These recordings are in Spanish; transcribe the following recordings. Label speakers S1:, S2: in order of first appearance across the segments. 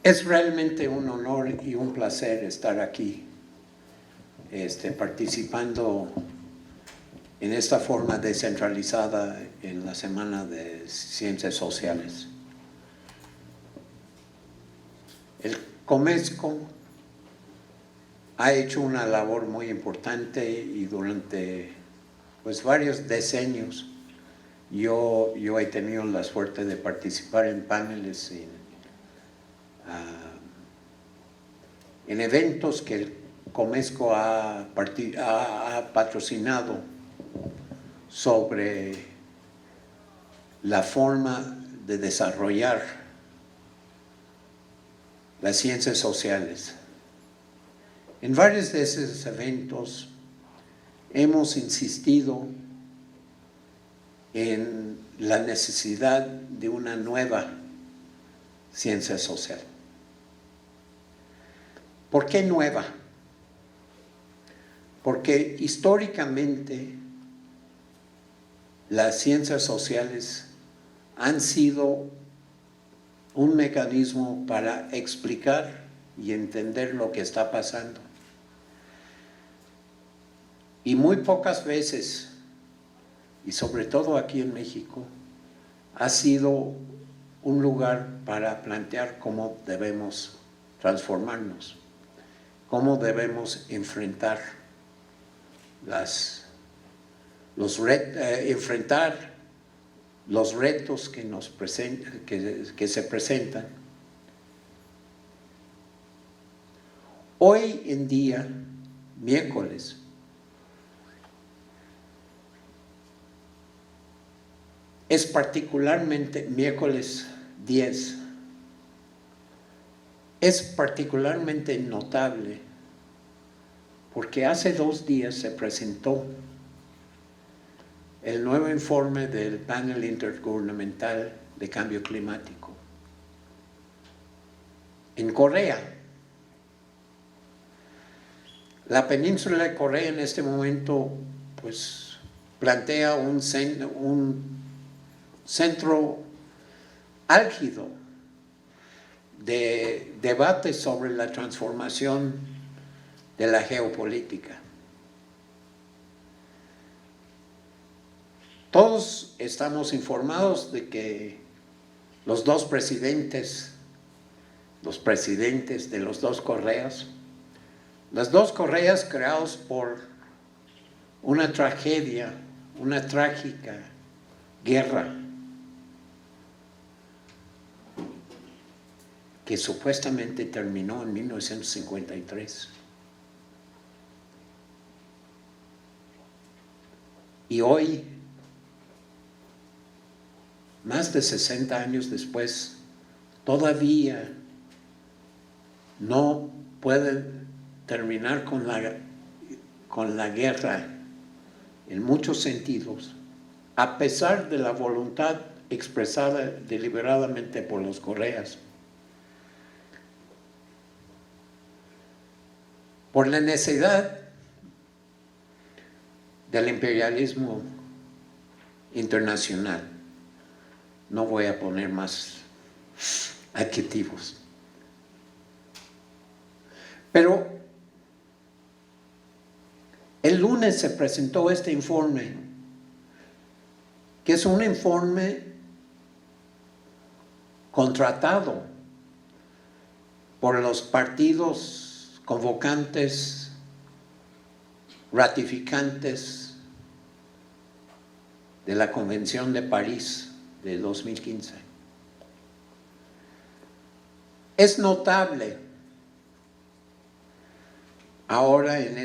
S1: Es realmente un honor y un placer estar aquí, participando en esta forma descentralizada en la Semana de Ciencias Sociales. El COMESCO ha hecho una labor muy importante y durante varios decenios yo he tenido la suerte de participar en paneles, en eventos que el COMESCO ha patrocinado sobre la forma de desarrollar las ciencias sociales. En varios de esos eventos hemos insistido en la necesidad de una nueva ciencia social. ¿Por qué nueva? Porque históricamente las ciencias sociales han sido un mecanismo para explicar y entender lo que está pasando. Y muy pocas veces, y sobre todo aquí en México, ha sido un lugar para plantear cómo debemos transformarnos, cómo debemos enfrentar los retos que se presentan. Hoy en día, miércoles, es particularmente, miércoles 10, es particularmente notable porque hace 2 días se presentó el nuevo informe del Panel Intergubernamental de Cambio Climático en Corea. La península de Corea en este momento plantea un centro álgido de debate sobre la transformación de la geopolítica. Todos estamos informados de que los presidentes de los dos Coreas, las dos Coreas creados por una tragedia, una trágica guerra que supuestamente terminó en 1953. Y hoy, más de 60 años después, todavía no pueden terminar con la guerra en muchos sentidos, a pesar de la voluntad expresada deliberadamente por los coreanos, por la necesidad del imperialismo internacional. No voy a poner más adjetivos. Pero el lunes se presentó este informe, que es un informe contratado por los partidos convocantes, ratificantes de la Convención de París de 2015. Es notable ahora en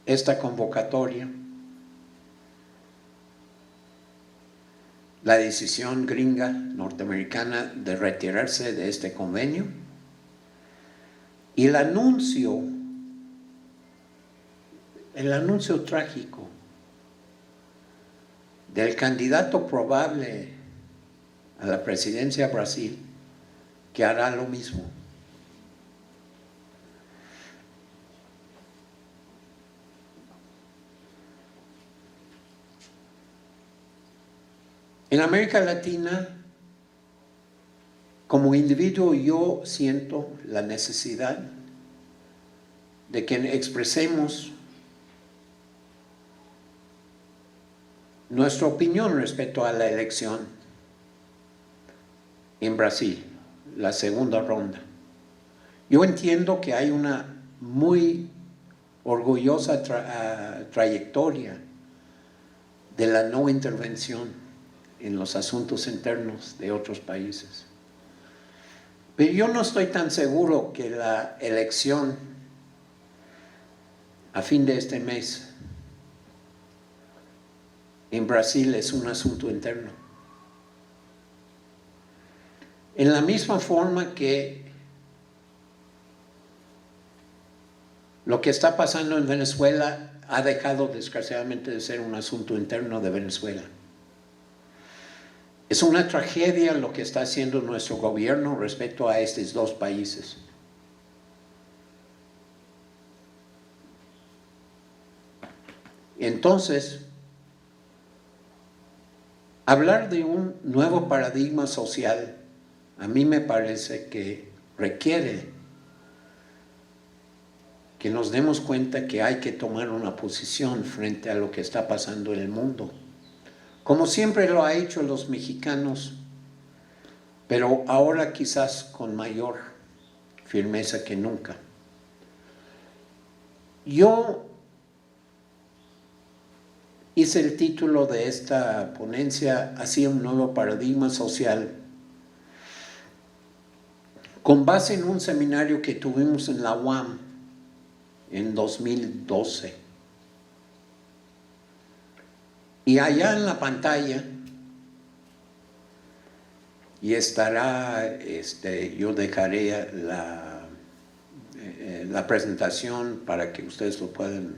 S1: esta convocatoria la decisión gringa norteamericana de retirarse de este convenio y el anuncio trágico del candidato probable a la presidencia de Brasil, que hará lo mismo. En América Latina Como individuo yo siento la necesidad de que expresemos nuestra opinión respecto a la elección en Brasil, la segunda ronda. Yo entiendo que hay una muy orgullosa trayectoria de la no intervención en los asuntos internos de otros países. Pero yo no estoy tan seguro que la elección a fin de este mes en Brasil es un asunto interno. En la misma forma que lo que está pasando en Venezuela ha dejado desgraciadamente de ser un asunto interno de Venezuela. Es una tragedia lo que está haciendo nuestro gobierno respecto a estos dos países. Entonces, hablar de un nuevo paradigma social a mí me parece que requiere que nos demos cuenta que hay que tomar una posición frente a lo que está pasando en el mundo, como siempre lo ha hecho los mexicanos, pero ahora quizás con mayor firmeza que nunca. Yo hice el título de esta ponencia hacia un nuevo paradigma social con base en un seminario que tuvimos en la UAM en 2012. Y allá en la pantalla, y estará, yo dejaré la presentación para que ustedes lo puedan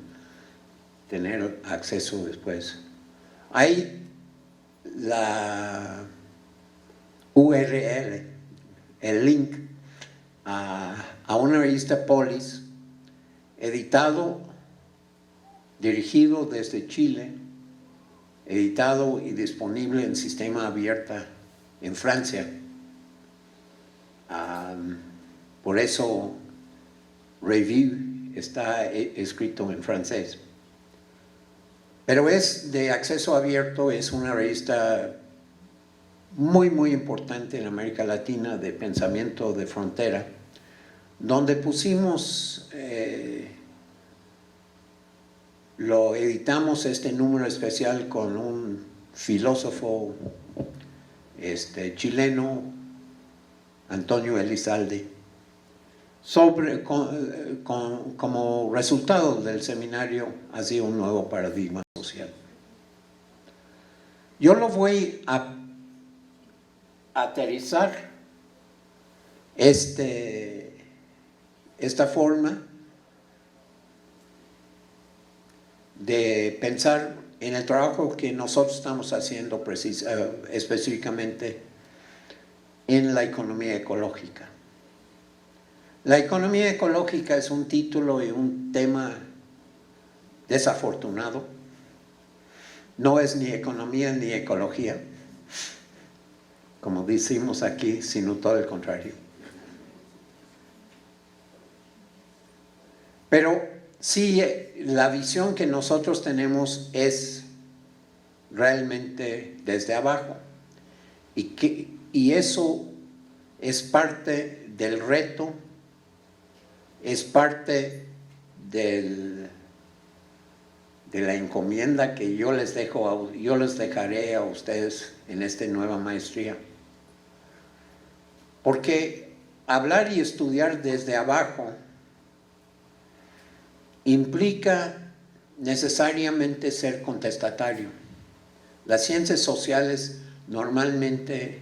S1: tener acceso después. Hay la URL, el link a una revista Polis, editado, dirigido desde Chile, editado y disponible en sistema abierto en Francia. Por eso Review está escrito en francés. Pero es de acceso abierto, es una revista muy, muy importante en América Latina de pensamiento de frontera, donde pusimos, lo editamos este número especial con un filósofo chileno, Antonio Elizalde, como resultado del seminario hacia un nuevo paradigma social. Yo lo voy a aterrizar esta forma de pensar en el trabajo que nosotros estamos haciendo específicamente en la economía ecológica. La economía ecológica es un título y un tema desafortunado. No es ni economía ni ecología, como decimos aquí, sino todo el contrario. Pero sí, la visión que nosotros tenemos es realmente desde abajo, y eso es parte del reto, es parte de la encomienda que yo les dejaré a ustedes en esta nueva maestría. Porque hablar y estudiar desde abajo implica necesariamente ser contestatario. Las ciencias sociales normalmente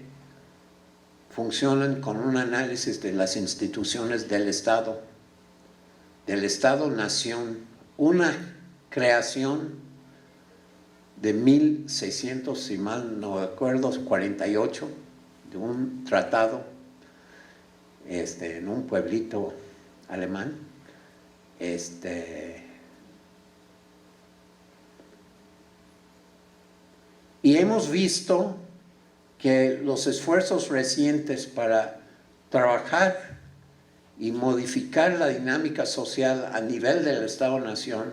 S1: funcionan con un análisis de las instituciones del Estado-nación, una creación de 1600, si mal no recuerdo, 48, de un tratado en un pueblito alemán. Y hemos visto que los esfuerzos recientes para trabajar y modificar la dinámica social a nivel del Estado-Nación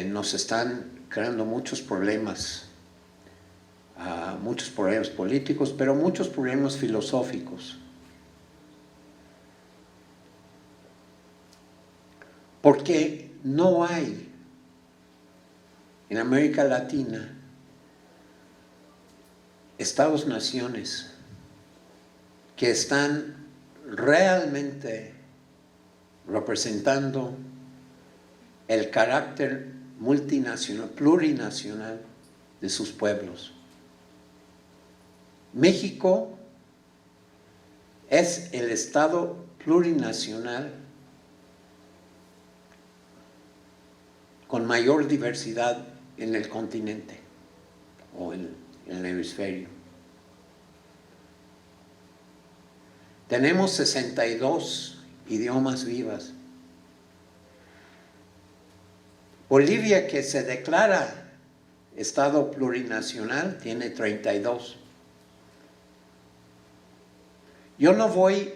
S1: nos están creando muchos problemas políticos, pero muchos problemas filosóficos. Porque no hay en América Latina estados-naciones que están realmente representando el carácter multinacional, plurinacional de sus pueblos. México es el estado plurinacional con mayor diversidad en el continente o en el hemisferio. Tenemos 62 idiomas vivas. Bolivia, que se declara estado plurinacional, tiene 32. Yo no voy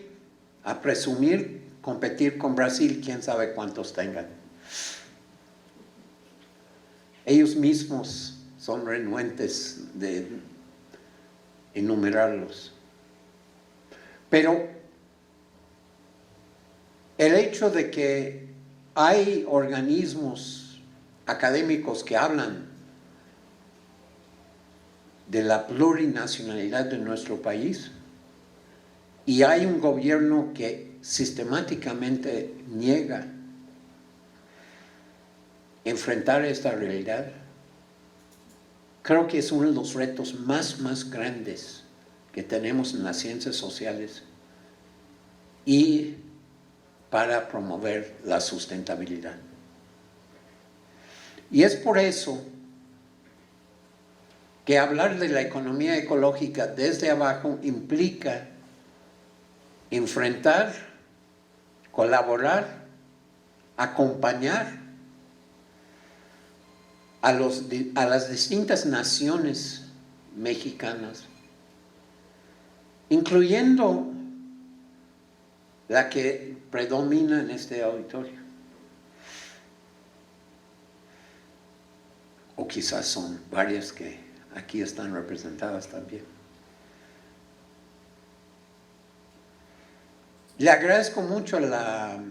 S1: a presumir competir con Brasil, quién sabe cuántos tengan. Ellos mismos son renuentes de enumerarlos. Pero el hecho de que hay organismos académicos que hablan de la plurinacionalidad de nuestro país y hay un gobierno que sistemáticamente niega enfrentar esta realidad, creo que es uno de los retos más grandes que tenemos en las ciencias sociales y para promover la sustentabilidad. Y es por eso que hablar de la economía ecológica desde abajo implica enfrentar, colaborar, acompañar a las distintas naciones mexicanas, incluyendo la que predomina en este auditorio. O quizás son varias que aquí están representadas también. Le agradezco mucho la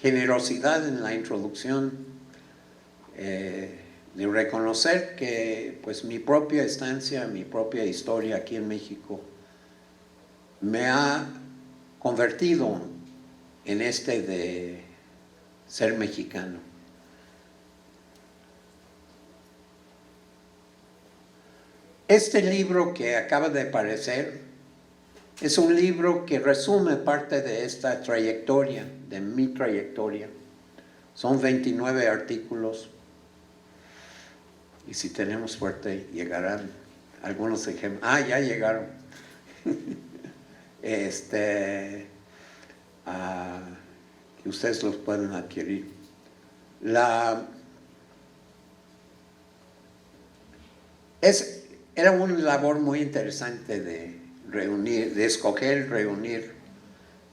S1: generosidad en la introducción de reconocer que pues mi propia estancia, mi propia historia aquí en México me ha convertido en de ser mexicano. Este libro que acaba de aparecer es un libro que resume parte de esta trayectoria, de mi trayectoria. Son 29 artículos y si tenemos suerte llegarán algunos ejemplos. Ya llegaron. Que ustedes los pueden adquirir. Era una labor muy interesante de reunir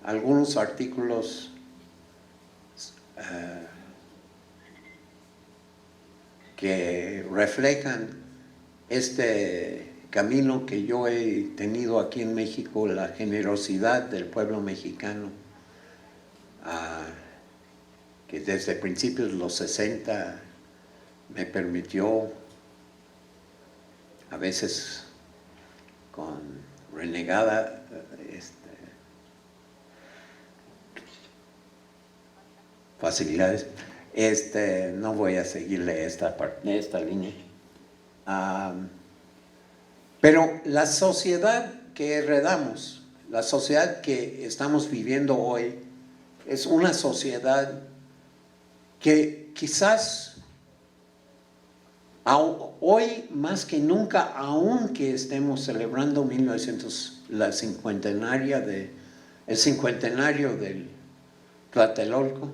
S1: algunos artículos que reflejan este camino que yo he tenido aquí en México, la generosidad del pueblo mexicano, que desde principios de los 60 me permitió, a veces con renegada facilidades, no voy a seguirle esta línea. Pero la sociedad que heredamos, la sociedad que estamos viviendo hoy, es una sociedad que quizás hoy más que nunca, aunque estemos celebrando el cincuentenario del Tlatelolco,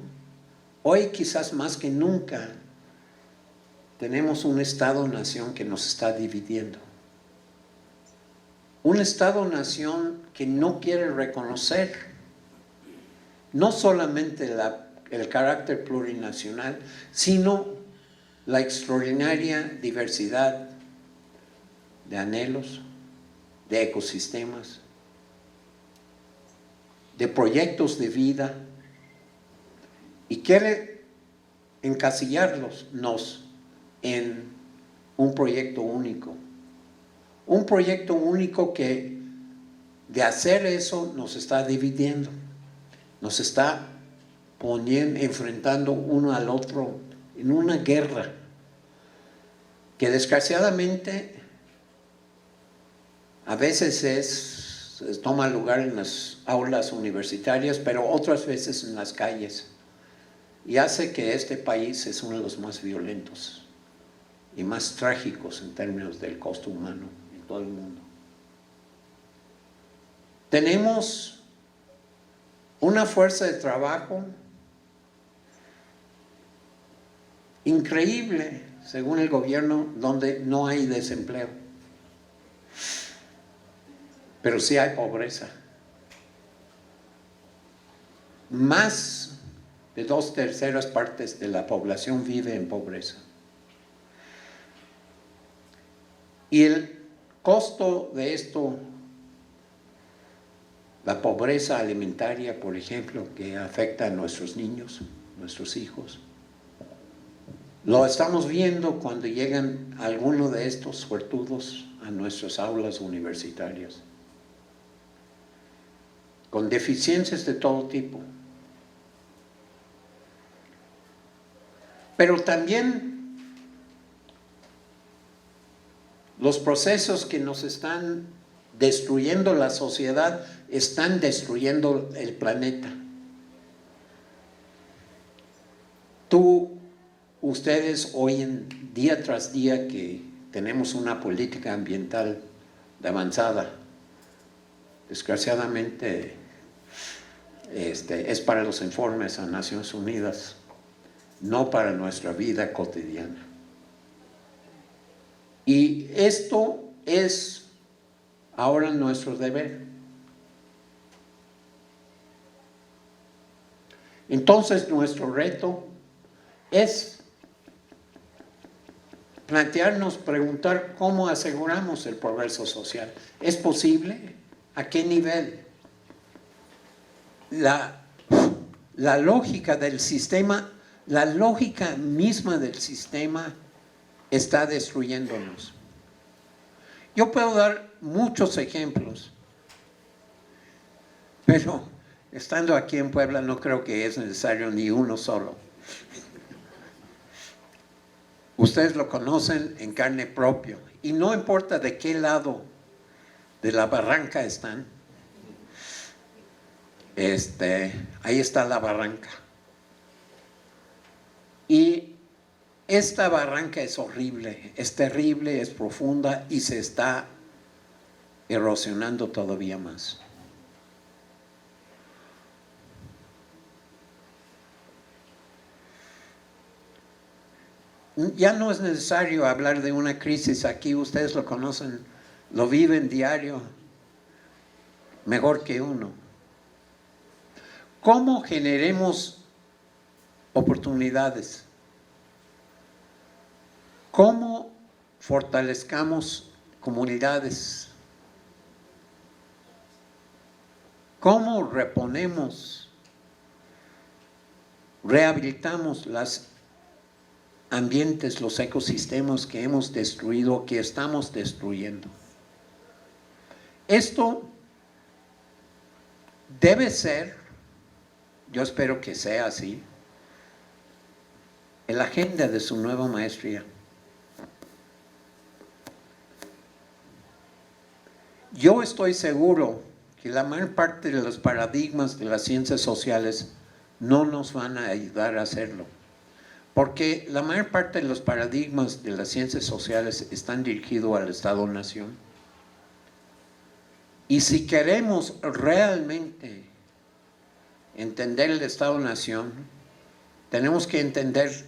S1: hoy quizás más que nunca tenemos un Estado-nación que nos está dividiendo. un Estado-nación que no quiere reconocer no solamente el carácter plurinacional, sino la extraordinaria diversidad de anhelos, de ecosistemas, de proyectos de vida, y quiere encasillarlos en un proyecto único. Un proyecto único que de hacer eso nos está dividiendo, nos está enfrentando uno al otro en una guerra que desgraciadamente a veces toma lugar en las aulas universitarias, pero otras veces en las calles, y hace que este país es uno de los más violentos y más trágicos en términos del costo humano en todo el mundo. Tenemos una fuerza de trabajo increíble, según el gobierno, donde no hay desempleo, pero sí hay pobreza. Más de 2/3 partes de la población vive en pobreza. Y el costo de esto, la pobreza alimentaria, por ejemplo, que afecta a nuestros niños, nuestros hijos, lo estamos viendo cuando llegan algunos de estos suertudos a nuestras aulas universitarias, con deficiencias de todo tipo. Pero también los procesos que nos están destruyendo la sociedad están destruyendo el planeta. Ustedes oyen día tras día que tenemos una política ambiental de avanzada. Desgraciadamente es para los informes a Naciones Unidas, no para nuestra vida cotidiana. Y esto es ahora nuestro deber. Entonces nuestro reto es plantearnos, preguntar cómo aseguramos el progreso social. ¿Es posible? ¿A qué nivel? La lógica del sistema, la lógica misma del sistema está destruyéndonos. Yo puedo dar muchos ejemplos, pero estando aquí en Puebla no creo que es necesario ni uno solo. Ustedes lo conocen en carne propia, y no importa de qué lado de la barranca están, ahí está la barranca. Y esta barranca es horrible, es terrible, es profunda y se está erosionando todavía más. Ya no es necesario hablar de una crisis aquí, ustedes lo conocen, lo viven diario, mejor que uno. ¿Cómo generemos oportunidades? ¿Cómo fortalezcamos comunidades? ¿Cómo reponemos, rehabilitamos los ambientes, los ecosistemas que hemos destruido, que estamos destruyendo? Esto debe ser, yo espero que sea así, en la agenda de su nueva maestría. Yo estoy seguro que la mayor parte de los paradigmas de las ciencias sociales no nos van a ayudar a hacerlo, porque la mayor parte de los paradigmas de las ciencias sociales están dirigidos al Estado-nación. Y si queremos realmente entender el Estado-nación, tenemos que entender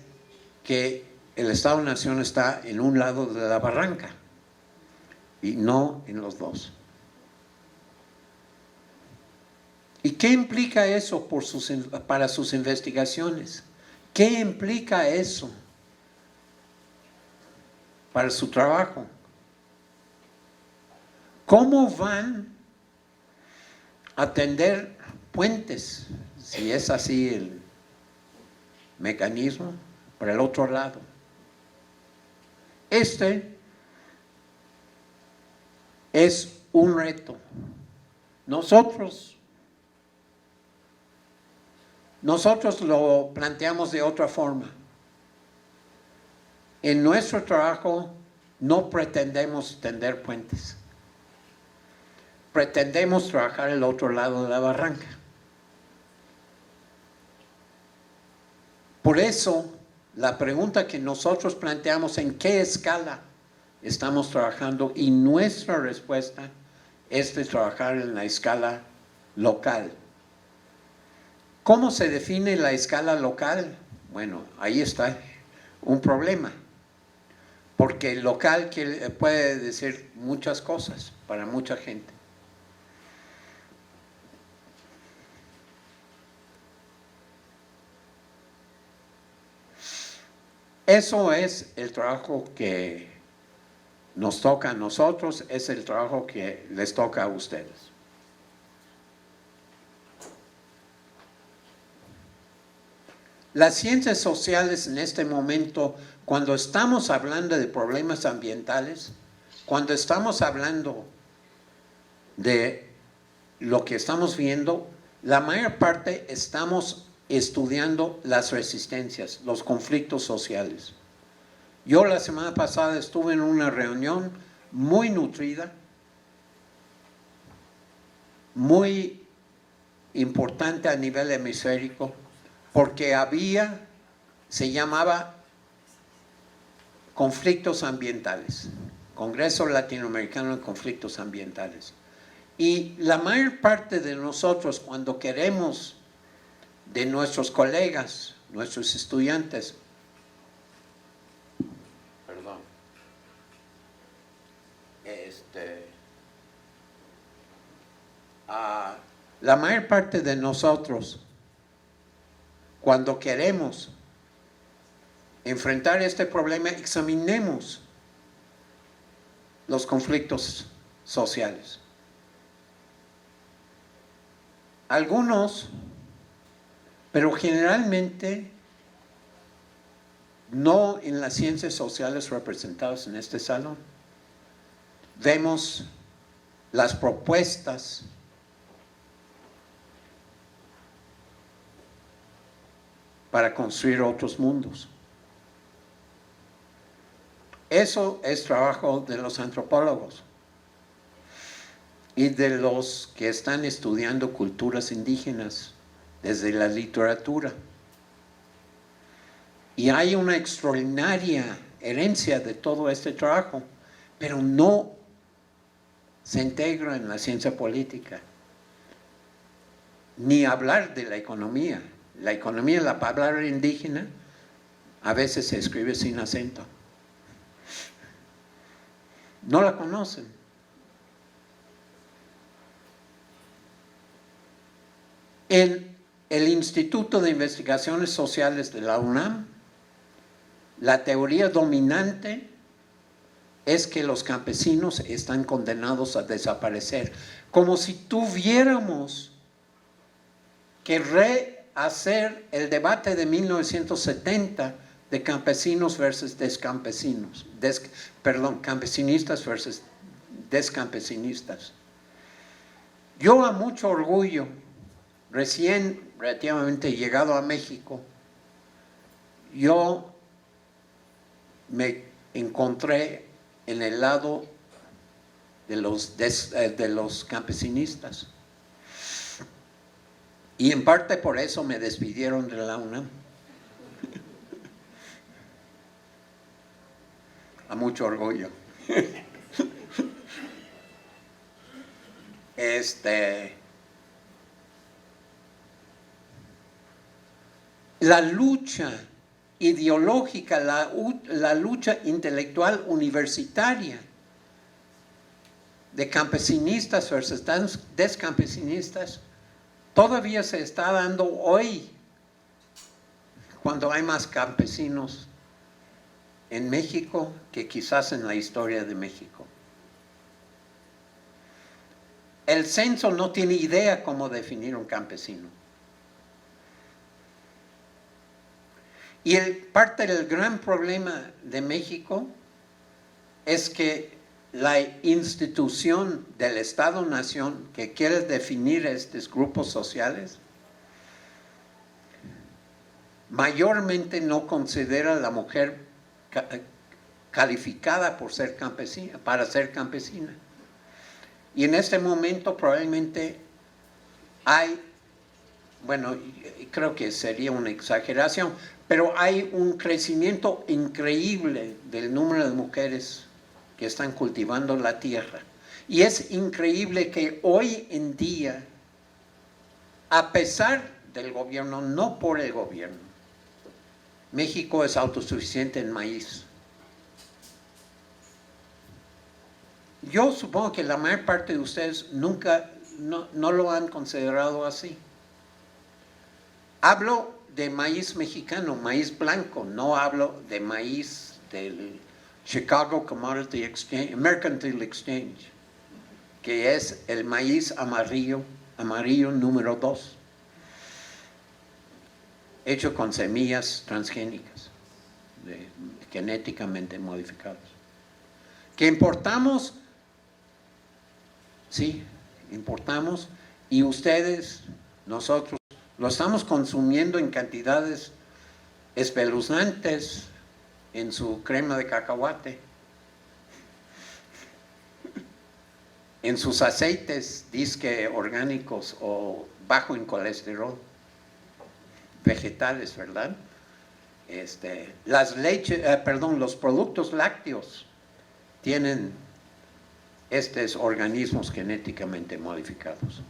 S1: que el Estado-nación está en un lado de la barranca y no en los dos. ¿Y qué implica eso para sus investigaciones? ¿Qué implica eso para su trabajo? ¿Cómo van a tender puentes, si es así el mecanismo, para el otro lado? Este es un reto. Nosotros lo planteamos de otra forma. En nuestro trabajo no pretendemos tender puentes. Pretendemos trabajar el otro lado de la barranca. Por eso, la pregunta que nosotros planteamos, ¿en qué escala estamos trabajando? Y nuestra respuesta es de trabajar en la escala local. ¿Cómo se define la escala local? Bueno, ahí está un problema, porque local puede decir muchas cosas para mucha gente. Eso es el trabajo que nos toca a nosotros, es el trabajo que les toca a ustedes. Las ciencias sociales en este momento, cuando estamos hablando de problemas ambientales, cuando estamos hablando de lo que estamos viendo, la mayor parte estamos estudiando las resistencias, los conflictos sociales. Yo la semana pasada estuve en una reunión muy nutrida, muy importante a nivel hemisférico, porque se llamaba conflictos ambientales, Congreso Latinoamericano de Conflictos Ambientales. Y la mayor parte de nosotros, cuando queremos de nuestros colegas, nuestros estudiantes, la mayor parte de nosotros, cuando queremos enfrentar este problema, examinemos los conflictos sociales. Algunos, pero generalmente no en las ciencias sociales representadas en este salón, vemos las propuestas para construir otros mundos. Eso es trabajo de los antropólogos y de los que están estudiando culturas indígenas desde la literatura. Y hay una extraordinaria herencia de todo este trabajo, pero no se integra en la ciencia política. Ni hablar de la economía. La economía, la palabra indígena, a veces se escribe sin acento. No la conocen. En el Instituto de Investigaciones Sociales de la UNAM, la teoría dominante es que los campesinos están condenados a desaparecer, como si tuviéramos que rehacer el debate de 1970 de campesinos versus descampesinos, campesinistas versus descampesinistas. Yo, a mucho orgullo, recién relativamente llegado a México, yo me encontré en el lado de los campesinistas. Y en parte por eso me despidieron de la UNAM. A mucho orgullo. La lucha ideológica, la lucha intelectual universitaria de campesinistas versus descampesinistas todavía se está dando hoy, cuando hay más campesinos en México que quizás en la historia de México. El censo no tiene idea cómo definir un campesino. Y parte del gran problema de México es que la institución del Estado-Nación que quiere definir estos grupos sociales mayormente no considera a la mujer calificada por ser campesina, para ser campesina. Y en este momento probablemente hay, bueno, creo que sería una exageración, pero hay un crecimiento increíble del número de mujeres que están cultivando la tierra. Y es increíble que hoy en día, a pesar del gobierno, no por el gobierno, México es autosuficiente en maíz. Yo supongo que la mayor parte de ustedes nunca, no lo han considerado así. Hablo de maíz mexicano, maíz blanco, no hablo de maíz del Chicago Commodity Exchange, Mercantile Exchange, que es el maíz amarillo número 2, hecho con semillas transgénicas, genéticamente modificadas. Que importamos, sí, importamos, y ustedes, nosotros, lo estamos consumiendo en cantidades espeluznantes en su crema de cacahuate, en sus aceites disque orgánicos o bajo en colesterol, vegetales, ¿verdad? Los productos lácteos tienen estos organismos genéticamente modificados.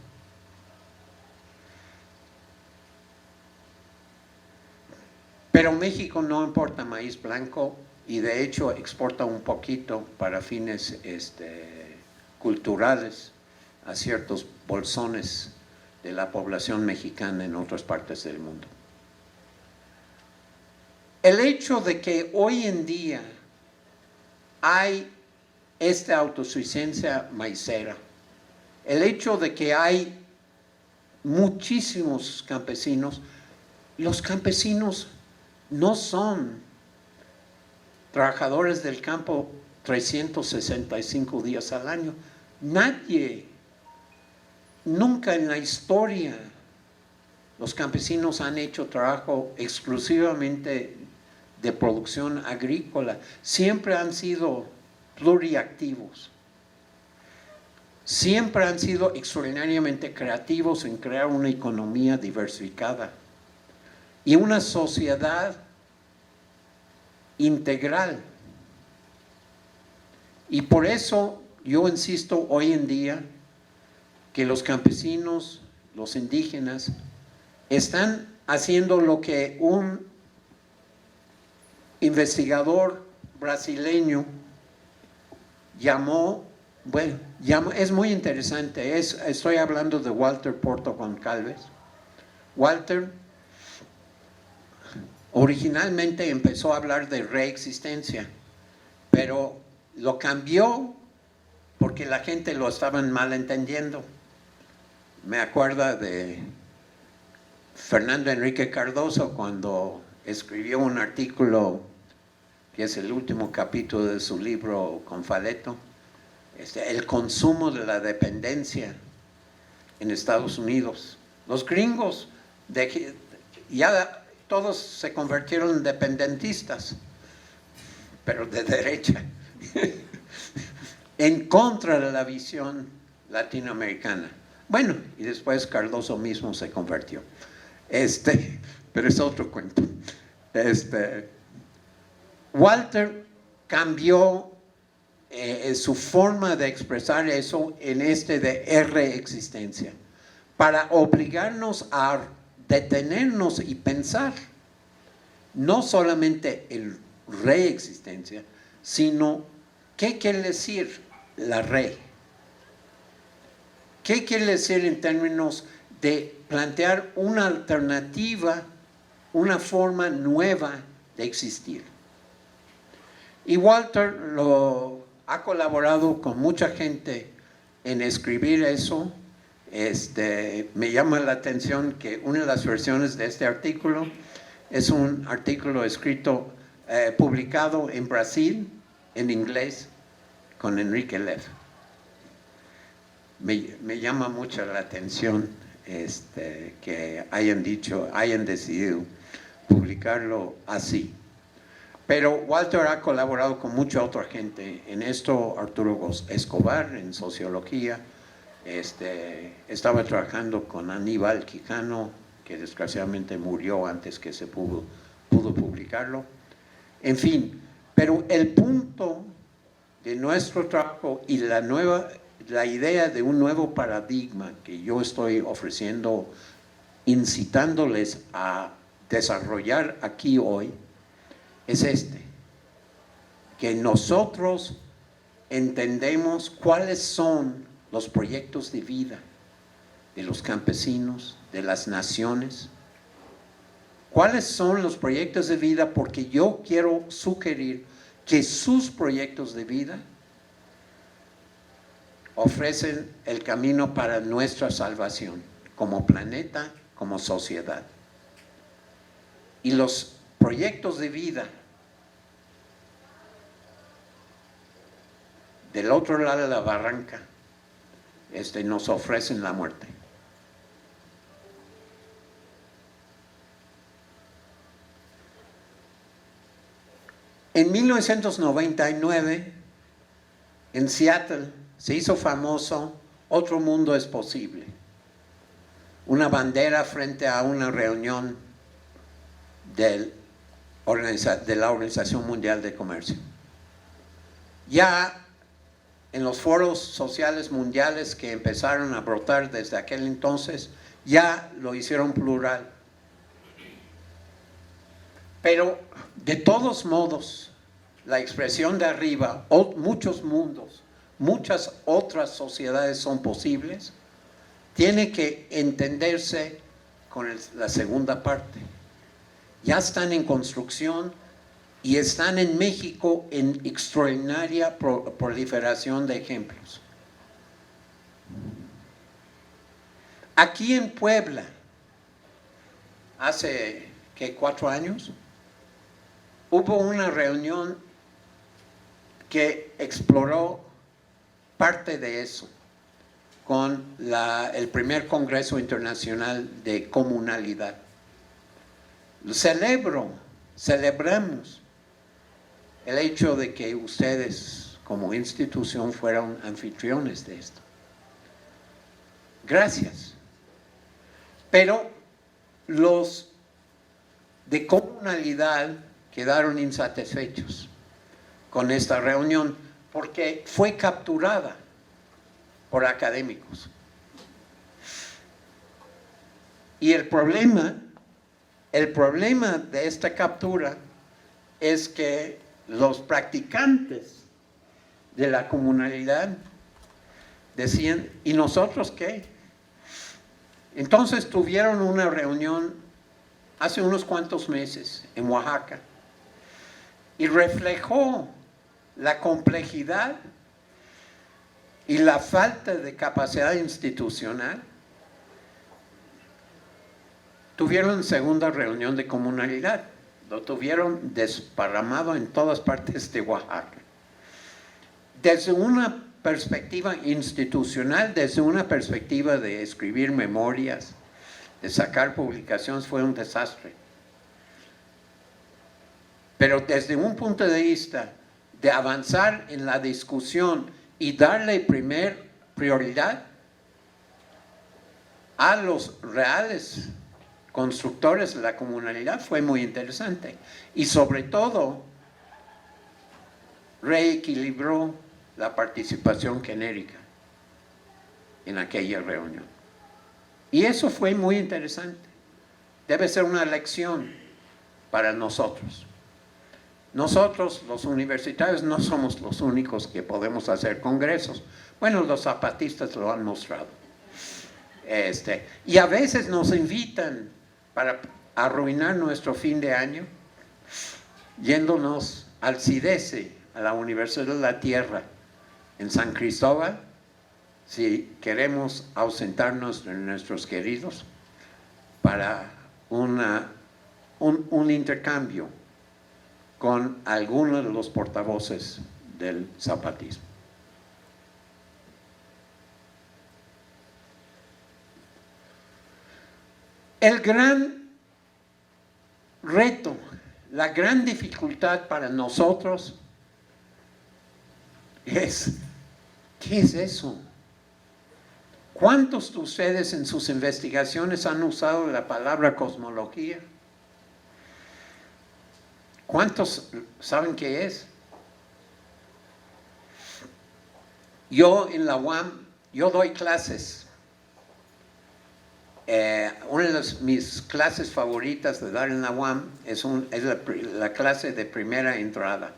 S1: Pero México no importa maíz blanco y de hecho exporta un poquito para fines culturales a ciertos bolsones de la población mexicana en otras partes del mundo. El hecho de que hoy en día hay esta autosuficiencia maicera, el hecho de que hay muchísimos campesinos, los campesinos no son trabajadores del campo 365 días al año. Nadie, nunca en la historia, los campesinos han hecho trabajo exclusivamente de producción agrícola. Siempre han sido pluriactivos. Siempre han sido extraordinariamente creativos en crear una economía diversificada y una sociedad integral. Y por eso yo insisto hoy en día que los campesinos, los indígenas, están haciendo lo que un investigador brasileño llamó, es muy interesante, estoy hablando de Walter Porto Goncalves. Walter originalmente empezó a hablar de reexistencia, pero lo cambió porque la gente lo estaban malentendiendo. Me acuerdo de Fernando Enrique Cardoso cuando escribió un artículo que es el último capítulo de su libro Confaleto, el consumo de la dependencia en Estados Unidos. Los gringos ya todos se convirtieron en dependentistas, pero de derecha, en contra de la visión latinoamericana. Bueno, y después Cardoso mismo se convirtió. Pero es otro cuento. Walter cambió su forma de expresar eso en de reexistencia, para obligarnos a detenernos y pensar, no solamente en reexistencia, sino qué quiere decir la re. ¿Qué quiere decir en términos de plantear una alternativa, una forma nueva de existir. Y Walter ha colaborado con mucha gente en escribir eso. Me llama la atención que una de las versiones de este artículo es un artículo escrito, publicado en Brasil, en inglés, con Enrique Leff. Me llama mucho la atención que hayan decidido publicarlo así. Pero Walter ha colaborado con mucha otra gente en esto, Arturo Escobar en sociología, estaba trabajando con Aníbal Quijano, que desgraciadamente murió antes que se pudo publicarlo. En fin, pero el punto de nuestro trabajo y la idea de un nuevo paradigma que yo estoy ofreciendo, incitándoles a desarrollar aquí hoy, es que nosotros entendemos cuáles son los proyectos de vida de los campesinos, de las naciones. ¿Cuáles son los proyectos de vida? Porque yo quiero sugerir que sus proyectos de vida ofrecen el camino para nuestra salvación, como planeta, como sociedad. Y los proyectos de vida del otro lado de la barranca nos ofrecen la muerte. En 1999, en Seattle, se hizo famoso Otro Mundo es Posible, una bandera frente a una reunión de la Organización Mundial de Comercio. Ya en los foros sociales mundiales que empezaron a brotar desde aquel entonces, ya lo hicieron plural. Pero de todos modos, la expresión de arriba, muchos mundos, muchas otras sociedades son posibles, tiene que entenderse con la segunda parte. Ya están en construcción y están en México en extraordinaria proliferación de ejemplos. Aquí en Puebla, hace 4 años, hubo una reunión que exploró parte de eso con el primer Congreso Internacional de Comunalidad. Celebramos el hecho de que ustedes como institución fueron anfitriones de esto. Gracias. Pero los de comunalidad quedaron insatisfechos con esta reunión porque fue capturada por académicos. Y el problema de esta captura es que los practicantes de la comunalidad decían, ¿y nosotros qué? Entonces tuvieron una reunión hace unos cuantos meses en Oaxaca y reflejó la complejidad y la falta de capacidad institucional. Tuvieron segunda reunión de comunalidad, lo tuvieron desparramado en todas partes de Oaxaca. Desde una perspectiva institucional, desde una perspectiva de escribir memorias, de sacar publicaciones, fue un desastre. Pero desde un punto de vista de avanzar en la discusión y darle prioridad a los reales constructores de la comunalidad, fue muy interesante. Y sobre todo, reequilibró la participación genérica en aquella reunión. Y eso fue muy interesante. Debe ser una lección para nosotros. Nosotros, los universitarios, no somos los únicos que podemos hacer congresos. Bueno, los zapatistas lo han mostrado. Y a veces nos invitan para arruinar nuestro fin de año, yéndonos al CIDESE, a la Universidad de la Tierra, en San Cristóbal, si queremos ausentarnos de nuestros queridos, para un intercambio con algunos de los portavoces del zapatismo. El gran reto, la gran dificultad para nosotros es, ¿qué es eso? ¿Cuántos de ustedes en sus investigaciones han usado la palabra cosmología? ¿Cuántos saben qué es? Yo en la UAM, yo doy clases. Una de mis clases favoritas de dar en la UAM es la clase de primera entrada.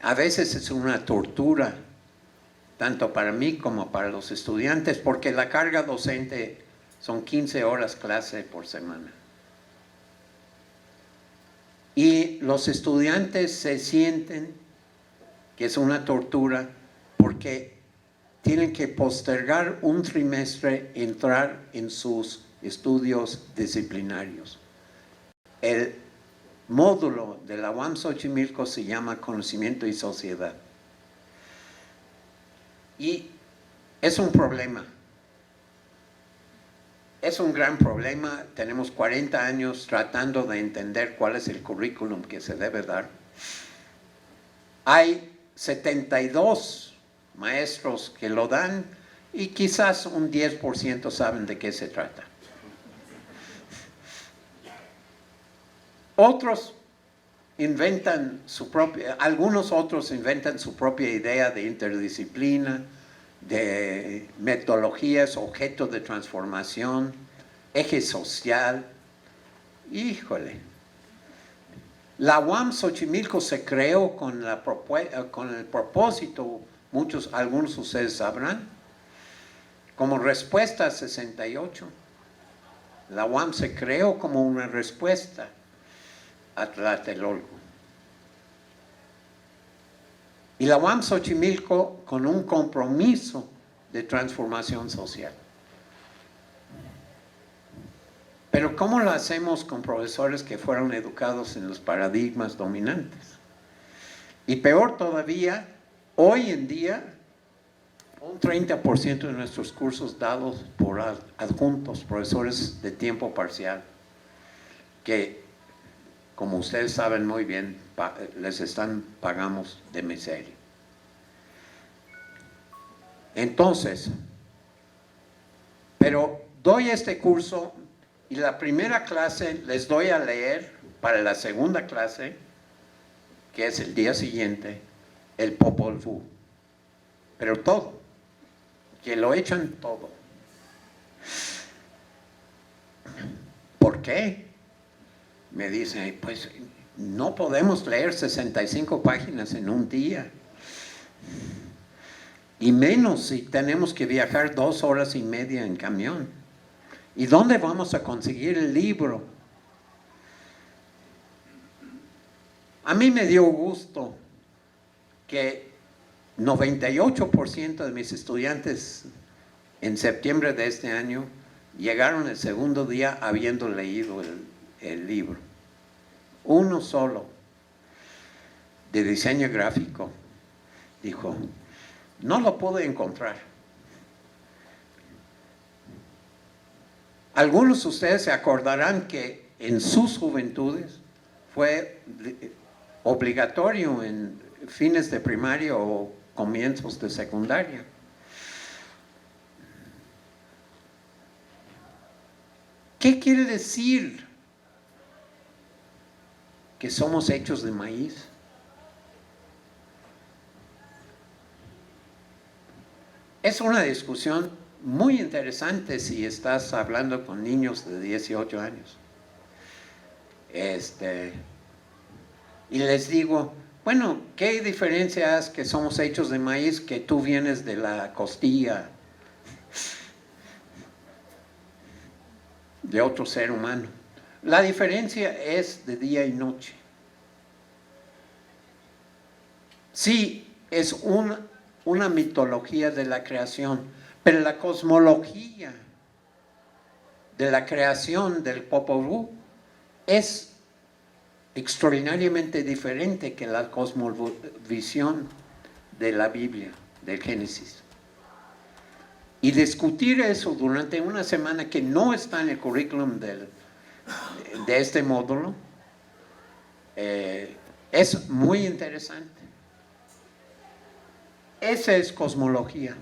S1: A veces es una tortura, tanto para mí como para los estudiantes, porque la carga docente son 15 horas clase por semana. Y los estudiantes se sienten que es una tortura porque tienen que postergar un trimestre, entrar en sus estudios disciplinarios. El módulo de la UAM Xochimilco se llama Conocimiento y Sociedad. Y es un problema. Es un gran problema. Tenemos 40 años tratando de entender cuál es el currículum que se debe dar. Hay 72 maestros que lo dan y quizás un 10% saben de qué se trata. Otros inventan algunos otros inventan su propia idea de interdisciplina, de metodologías, objetos de transformación, eje social. Híjole. La UAM Xochimilco se creó con el propósito, algunos de ustedes sabrán, como respuesta a 68. La UAM se creó como una respuesta a Tlatelolco. Y la UAM Xochimilco con un compromiso de transformación social. Pero ¿cómo lo hacemos con profesores que fueron educados en los paradigmas dominantes? Y peor todavía, hoy en día, un 30% de nuestros cursos dados por adjuntos, profesores de tiempo parcial, que, como ustedes saben muy bien, pagamos de miseria. Entonces, pero doy este curso y la primera clase les doy a leer para la segunda clase, que es el día siguiente, el Popol Vuh. Pero todo, que lo echan todo. ¿Por qué? Me dicen, pues no podemos leer 65 páginas en un día. Y menos si tenemos que viajar 2 horas y media en camión. ¿Y dónde vamos a conseguir el libro? A mí me dio gusto que 98% de mis estudiantes en septiembre de este año llegaron el segundo día habiendo leído el libro. Uno solo, de diseño gráfico, dijo, no lo pude encontrar. Algunos de ustedes se acordarán que en sus juventudes fue obligatorio en fines de primaria o comienzos de secundaria. ¿Qué quiere decir que somos hechos de maíz? Es una discusión muy interesante si estás hablando con niños de 18 años. Y les digo, bueno, ¿qué diferencia es que somos hechos de maíz que tú vienes de la costilla? de otro ser humano. La diferencia es de día y noche. Sí, es una mitología de la creación, pero la cosmología de la creación del Popol Vuh es extraordinariamente diferente que la cosmovisión de la Biblia, del Génesis. Y discutir eso durante una semana que no está en el currículum de este módulo es muy interesante. Esa es cosmología.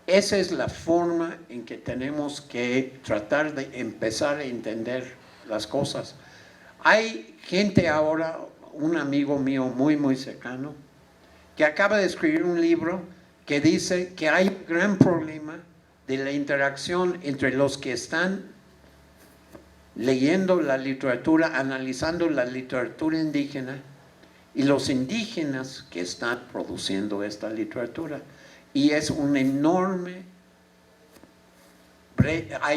S1: Esa es la forma en que tenemos que tratar de empezar a entender las cosas. Hay gente ahora, un amigo mío muy, muy cercano, que acaba de escribir un libro que dice que hay un gran problema de la interacción entre los que están leyendo la literatura, analizando la literatura indígena, y los indígenas que están produciendo esta literatura. Y es hay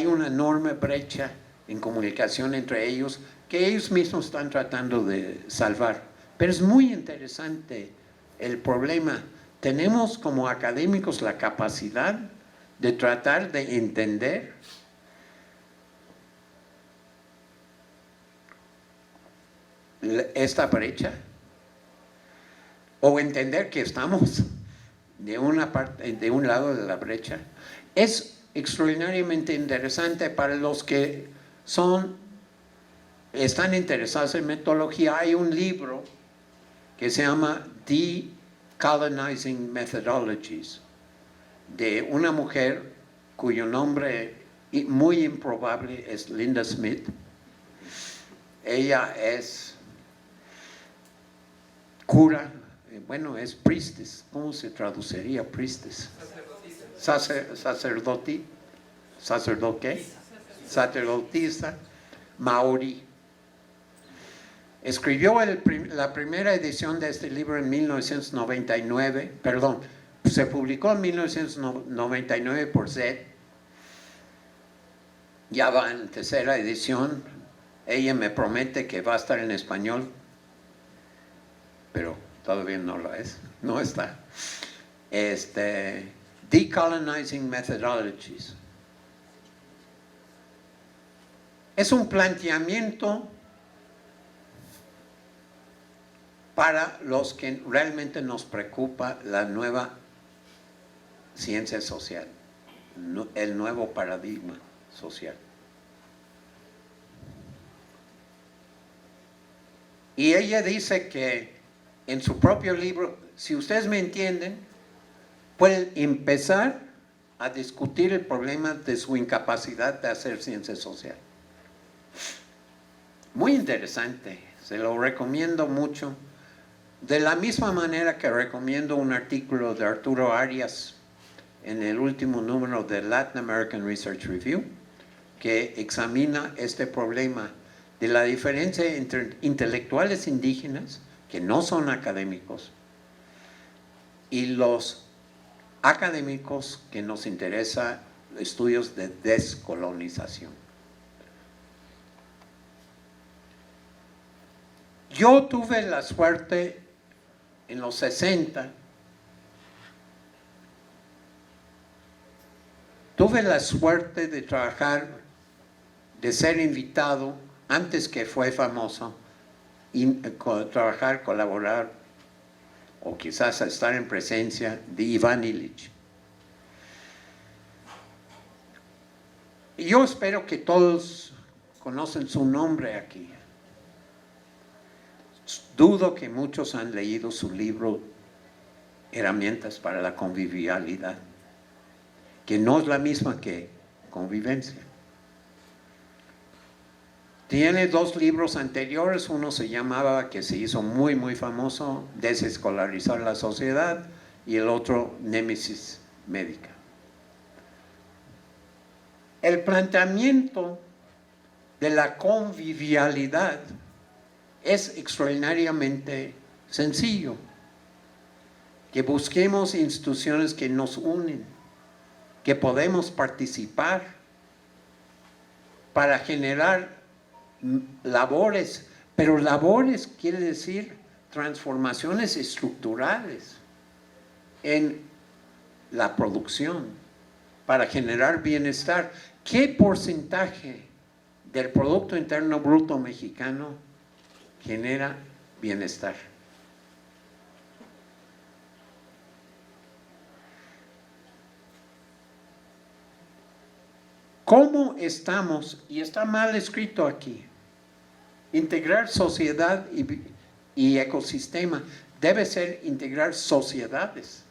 S1: una enorme brecha en comunicación entre ellos que ellos mismos están tratando de salvar. Pero es muy interesante el problema. Tenemos como académicos la capacidad de tratar de entender esta brecha, o entender que estamos de un lado de la brecha. Es extraordinariamente interesante para los que están interesados en metodología. Hay un libro que se llama Decolonizing Methodologies, de una mujer cuyo nombre muy improbable es Linda Smith. Ella es cura, es priestess. ¿Cómo se traduciría priestess? Sacerdotisa maorí. Escribió la primera edición de este libro en 1999, se publicó en 1999 por Zed. Ya va en tercera edición. Ella me promete que va a estar en español, pero todavía no lo es, no está. Decolonizing Methodologies. Es un planteamiento para los que realmente nos preocupa la nueva ciencia social, el nuevo paradigma social. Y ella dice que en su propio libro, si ustedes me entienden, pueden empezar a discutir el problema de su incapacidad de hacer ciencia social. Muy interesante, se lo recomiendo mucho. De la misma manera que recomiendo un artículo de Arturo Arias en el último número de Latin American Research Review, que examina este problema de la diferencia entre intelectuales indígenas, que no son académicos, y los académicos que nos interesa estudios de descolonización. Yo tuve la suerte en los 60, de trabajar, de ser invitado, antes que fue famoso, colaborar, o quizás estar en presencia de Iván Illich. Y yo espero que todos conocen su nombre aquí. Dudo que muchos han leído su libro Herramientas para la Convivialidad, que no es la misma que convivencia. Tiene 2 libros anteriores, uno se llamaba, que se hizo muy muy famoso, Desescolarizar la Sociedad, y el otro, Némesis Médica. El planteamiento de la convivialidad es extraordinariamente sencillo, que busquemos instituciones que nos unen, que podemos participar, para generar labores, pero labores quiere decir transformaciones estructurales en la producción para generar bienestar. ¿Qué porcentaje del Producto Interno Bruto mexicano genera bienestar? ¿Cómo estamos? Y está mal escrito aquí. Integrar sociedad y ecosistema debe ser integrar sociedades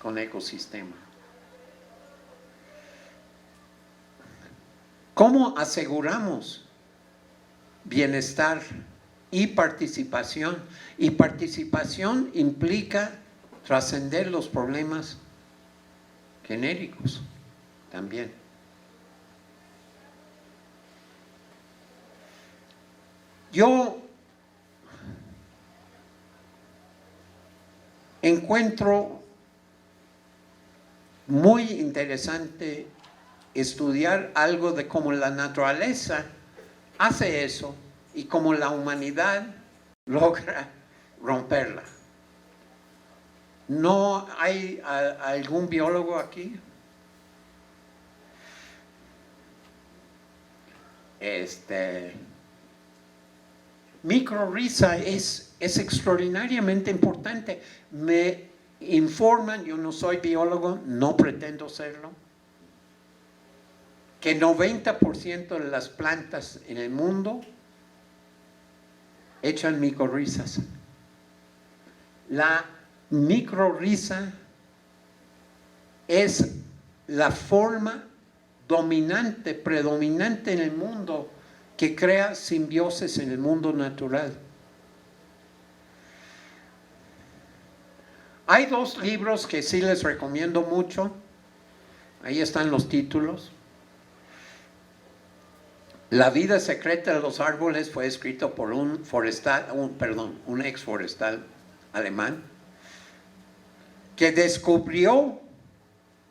S1: con ecosistema. ¿Cómo aseguramos bienestar y participación? Y participación implica trascender los problemas genéricos también. Yo encuentro muy interesante estudiar algo de cómo la naturaleza hace eso y cómo la humanidad logra romperla. ¿No hay algún biólogo aquí? Microrriza es extraordinariamente importante. Me informan, yo no soy biólogo, no pretendo serlo, que 90% de las plantas en el mundo echan micorrizas. La micorriza es la forma dominante, predominante en el mundo que crea simbiosis en el mundo natural. Hay dos libros que sí les recomiendo mucho. Ahí están los títulos. La vida secreta de los árboles fue escrito por un ex forestal alemán que descubrió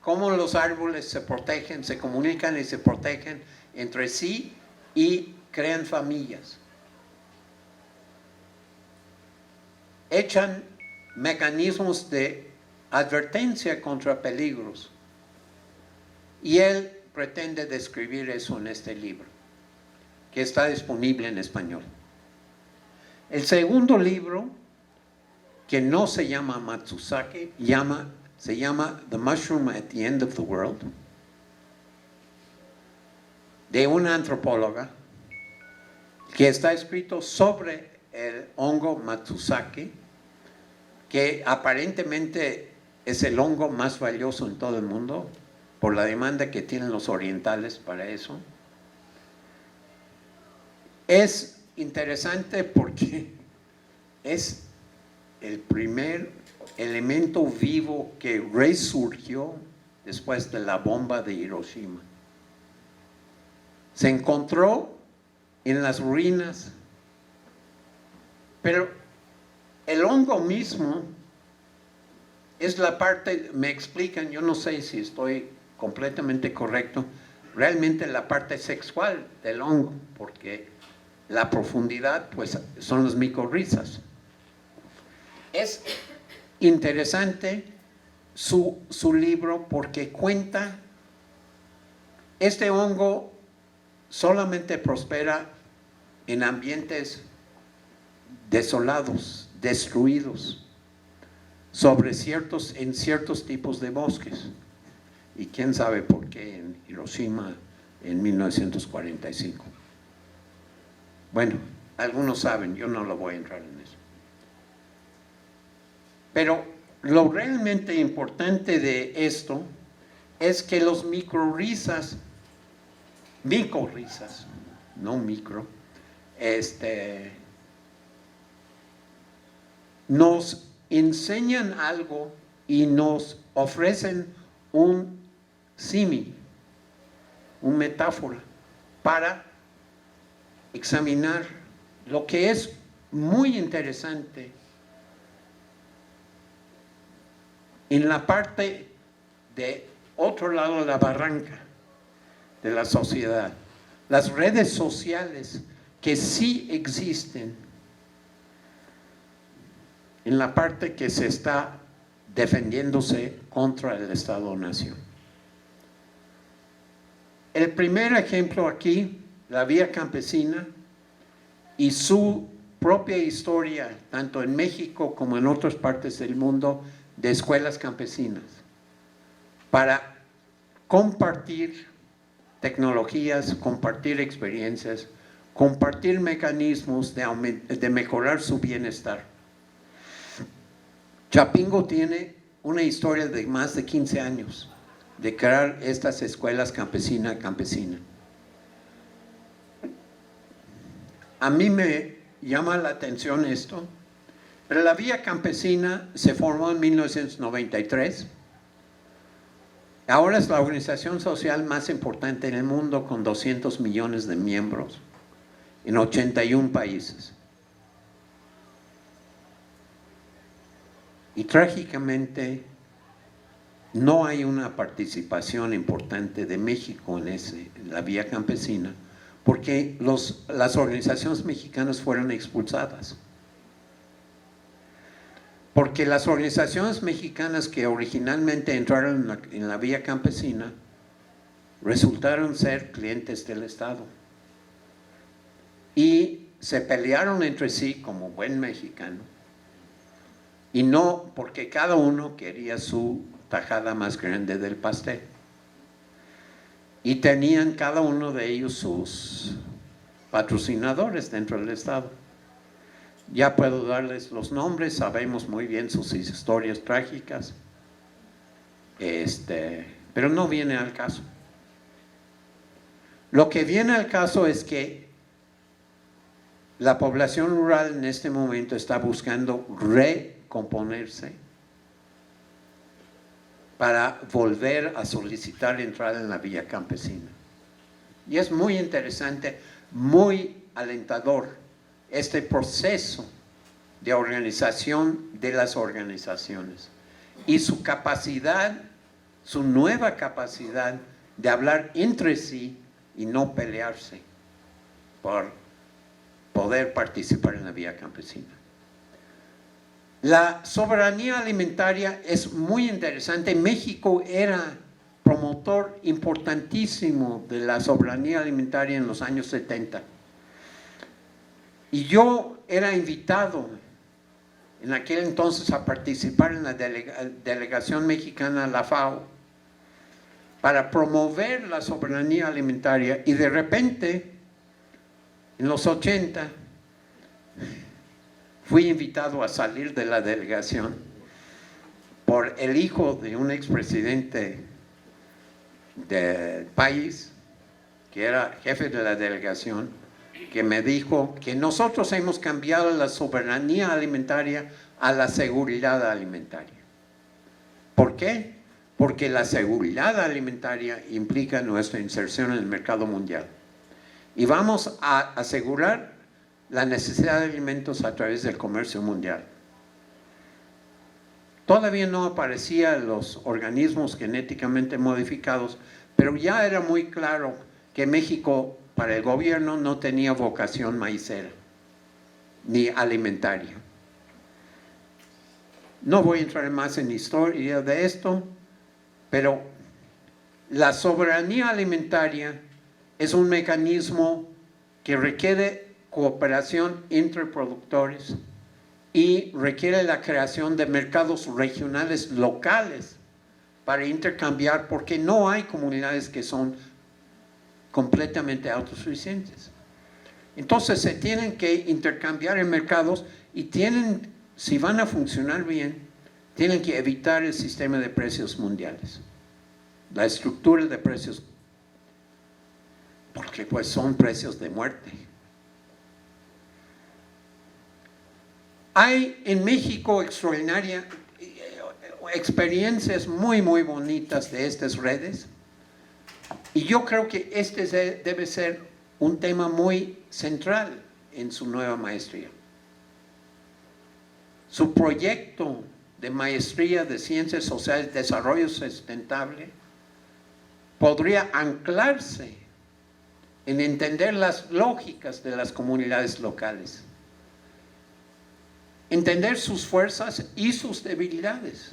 S1: cómo los árboles se protegen, se comunican y se protegen entre sí y crean familias. Echan mecanismos de advertencia contra peligros. Y él pretende describir eso en este libro, que está disponible en español. El segundo libro, que no se llama Matsuzake, se llama The Mushroom at the End of the World, de una antropóloga, que está escrito sobre el hongo Matsuzake, que aparentemente es el hongo más valioso en todo el mundo, por la demanda que tienen los orientales para eso. Es interesante porque es el primer elemento vivo que resurgió después de la bomba de Hiroshima. Se encontró en las ruinas, pero el hongo mismo es la parte, me explican, yo no sé si estoy completamente correcto, realmente la parte sexual del hongo, porque la profundidad pues son las micorrizas. Es interesante su libro porque cuenta, este hongo solamente prospera en ambientes desolados, destruidos, en ciertos tipos de bosques. Y quién sabe por qué en Hiroshima en 1945. Bueno, algunos saben, yo no lo voy a entrar en eso. Pero lo realmente importante de esto es que los micorrizas, no micro, nos enseñan algo y nos ofrecen un símil, una metáfora para examinar lo que es muy interesante en la parte de otro lado de la barranca de la sociedad. las redes sociales que sí existen en la parte que se está defendiéndose contra el Estado-Nación. El primer ejemplo aquí, la Vía Campesina y su propia historia, tanto en México como en otras partes del mundo, de escuelas campesinas, para compartir tecnologías, compartir experiencias, compartir mecanismos de mejorar su bienestar. Chapingo tiene una historia de más de 15 años de crear estas escuelas campesina. A mí me llama la atención esto, pero la Vía Campesina se formó en 1993. Ahora es la organización social más importante en el mundo, con 200 millones de miembros en 81 países. Y trágicamente no hay una participación importante de México en la Vía Campesina, porque las organizaciones mexicanas fueron expulsadas. Porque las organizaciones mexicanas que originalmente entraron en la Vía Campesina resultaron ser clientes del Estado. Y se pelearon entre sí como buen mexicano. Y no porque cada uno quería su tajada más grande del pastel. Y tenían cada uno de ellos sus patrocinadores dentro del Estado. Ya puedo darles los nombres, sabemos muy bien sus historias trágicas, pero no viene al caso. Lo que viene al caso es que la población rural en este momento está buscando recomponerse para volver a solicitar entrar en la Vía Campesina. Y es muy interesante, muy alentador este proceso de organización de las organizaciones y su capacidad, su nueva capacidad de hablar entre sí y no pelearse por poder participar en la Vía Campesina. La soberanía alimentaria es muy interesante. México era promotor importantísimo de la soberanía alimentaria en los años 70. Y yo era invitado en aquel entonces a participar en la delegación mexicana a la FAO para promover la soberanía alimentaria, y de repente, en los 80, fui invitado a salir de la delegación por el hijo de un expresidente del país, que era jefe de la delegación, que me dijo que nosotros hemos cambiado la soberanía alimentaria a la seguridad alimentaria. ¿Por qué? Porque la seguridad alimentaria implica nuestra inserción en el mercado mundial. Y vamos a asegurar la necesidad de alimentos a través del comercio mundial. Todavía no aparecían los organismos genéticamente modificados, pero ya era muy claro que México, para el gobierno, no tenía vocación maicera ni alimentaria. No voy a entrar más en historia de esto, pero la soberanía alimentaria es un mecanismo que requiere cooperación entre productores y requiere la creación de mercados regionales locales para intercambiar, porque no hay comunidades que son completamente autosuficientes. Entonces se tienen que intercambiar en mercados y tienen, si van a funcionar bien, tienen que evitar el sistema de precios mundiales, la estructura de precios, porque pues son precios de muerte. Hay en México experiencias muy bonitas de estas redes, y yo creo que este debe ser un tema muy central en su nueva maestría. Su proyecto de maestría de Ciencias Sociales, Desarrollo Sustentable, podría anclarse en entender las lógicas de las comunidades locales, entender sus fuerzas y sus debilidades,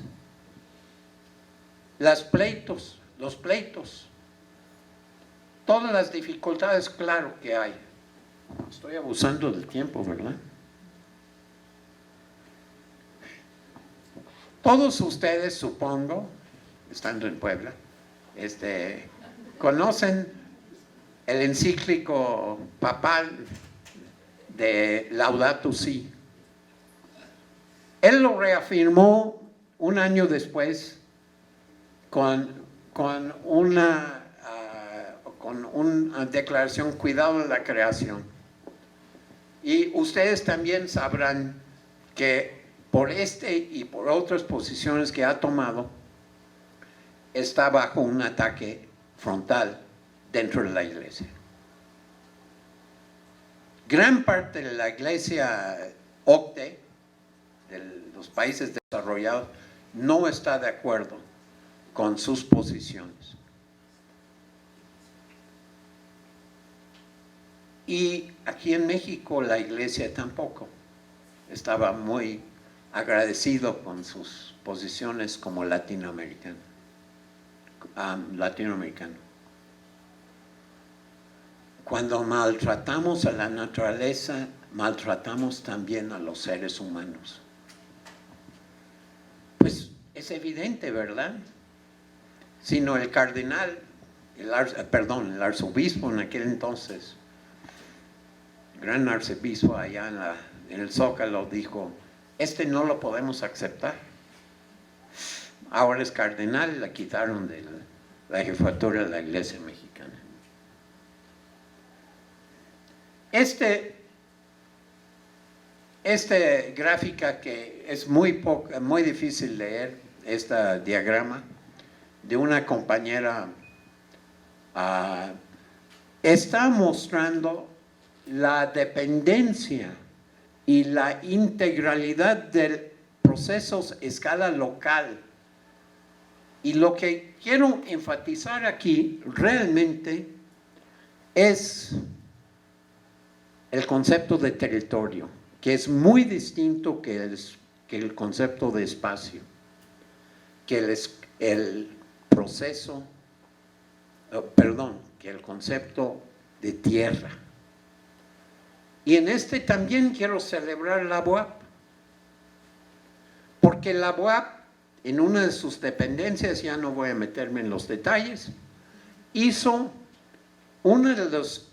S1: los pleitos, todas las dificultades, claro que hay. Estoy abusando del tiempo, ¿verdad? Todos ustedes, supongo, estando en Puebla, conocen el encíclico papal de Laudato Si. Él lo reafirmó un año después con una declaración, cuidado de la creación. Y ustedes también sabrán que por y por otras posiciones que ha tomado, está bajo un ataque frontal dentro de la iglesia. Gran parte de la iglesia OCDE, de los países desarrollados, no está de acuerdo con sus posiciones. Y aquí en México la iglesia tampoco estaba muy agradecido con sus posiciones como latinoamericano. Cuando maltratamos a la naturaleza, maltratamos también a los seres humanos. Pues es evidente, ¿verdad? Sino el cardenal, el arzobispo en aquel entonces, gran arzobispo allá en el Zócalo, dijo: no lo podemos aceptar. Ahora es cardenal, la quitaron de la jefatura de la iglesia mexicana. Gráfica que es muy difícil leer, este diagrama de una compañera, está mostrando la dependencia y la integralidad de procesos a escala local. Y lo que quiero enfatizar aquí realmente es el concepto de territorio, que es muy distinto que el concepto de espacio, que el concepto de tierra. Y en también quiero celebrar la UAP, porque la UAP, en una de sus dependencias, ya no voy a meterme en los detalles, hizo uno de los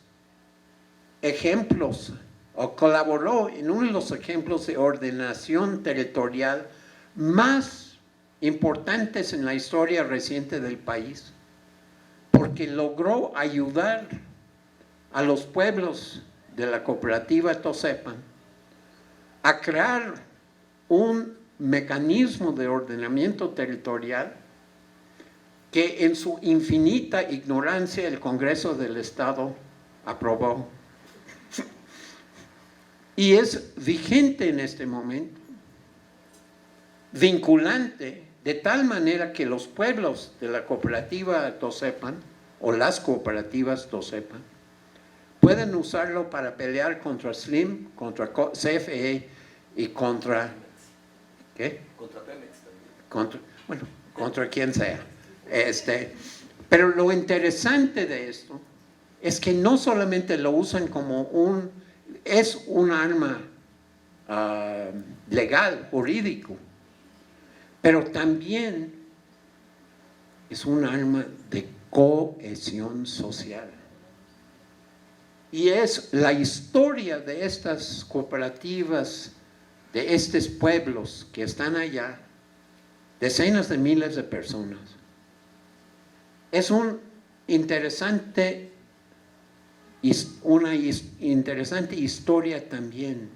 S1: ejemplos, o colaboró en uno de los ejemplos de ordenación territorial más importantes en la historia reciente del país, porque logró ayudar a los pueblos de la cooperativa Tosepan a crear un mecanismo de ordenamiento territorial que en su infinita ignorancia el Congreso del Estado aprobó. Y es vigente en este momento, vinculante, de tal manera que los pueblos de la cooperativa Tosepan, o las cooperativas Tosepan, pueden usarlo para pelear contra SLIM, contra CFE y contra... ¿Qué?
S2: Contra Pemex también.
S1: Contra quien sea. Pero lo interesante de esto es que no solamente lo usan como es un arma legal, jurídico, pero también es un arma de cohesión social. Y es la historia de estas cooperativas, de estos pueblos que están allá, decenas de miles de personas. Es una interesante historia también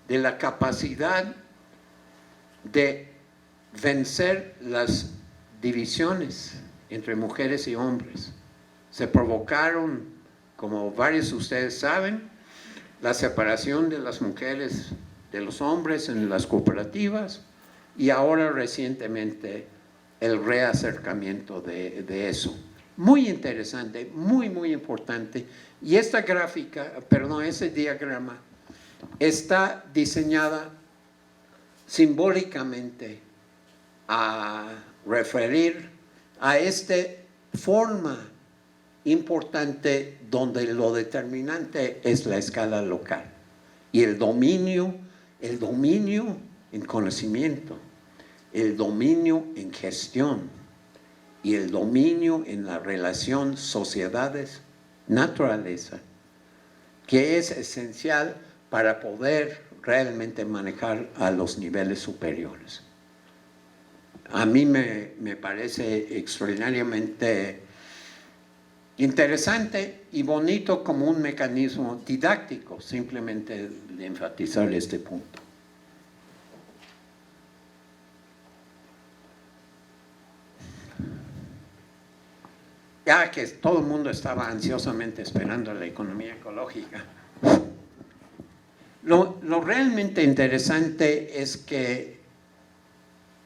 S1: de la capacidad de vencer las divisiones entre mujeres y hombres. Se provocaron, como varios de ustedes saben, la separación de las mujeres de los hombres en las cooperativas, y ahora recientemente el reacercamiento de eso. muy interesante, muy, muy importante. Y esta gráfica, perdón, ese diagrama está diseñada simbólicamente a referir a esta forma importante donde lo determinante es la escala local y el dominio en conocimiento, el dominio en gestión y el dominio en la relación sociedades-naturaleza, que es esencial para poder realmente manejar a los niveles superiores. A mí me parece extraordinariamente interesante y bonito como un mecanismo didáctico, simplemente de enfatizar este punto. Ya que todo el mundo estaba ansiosamente esperando la economía ecológica. Lo realmente interesante es que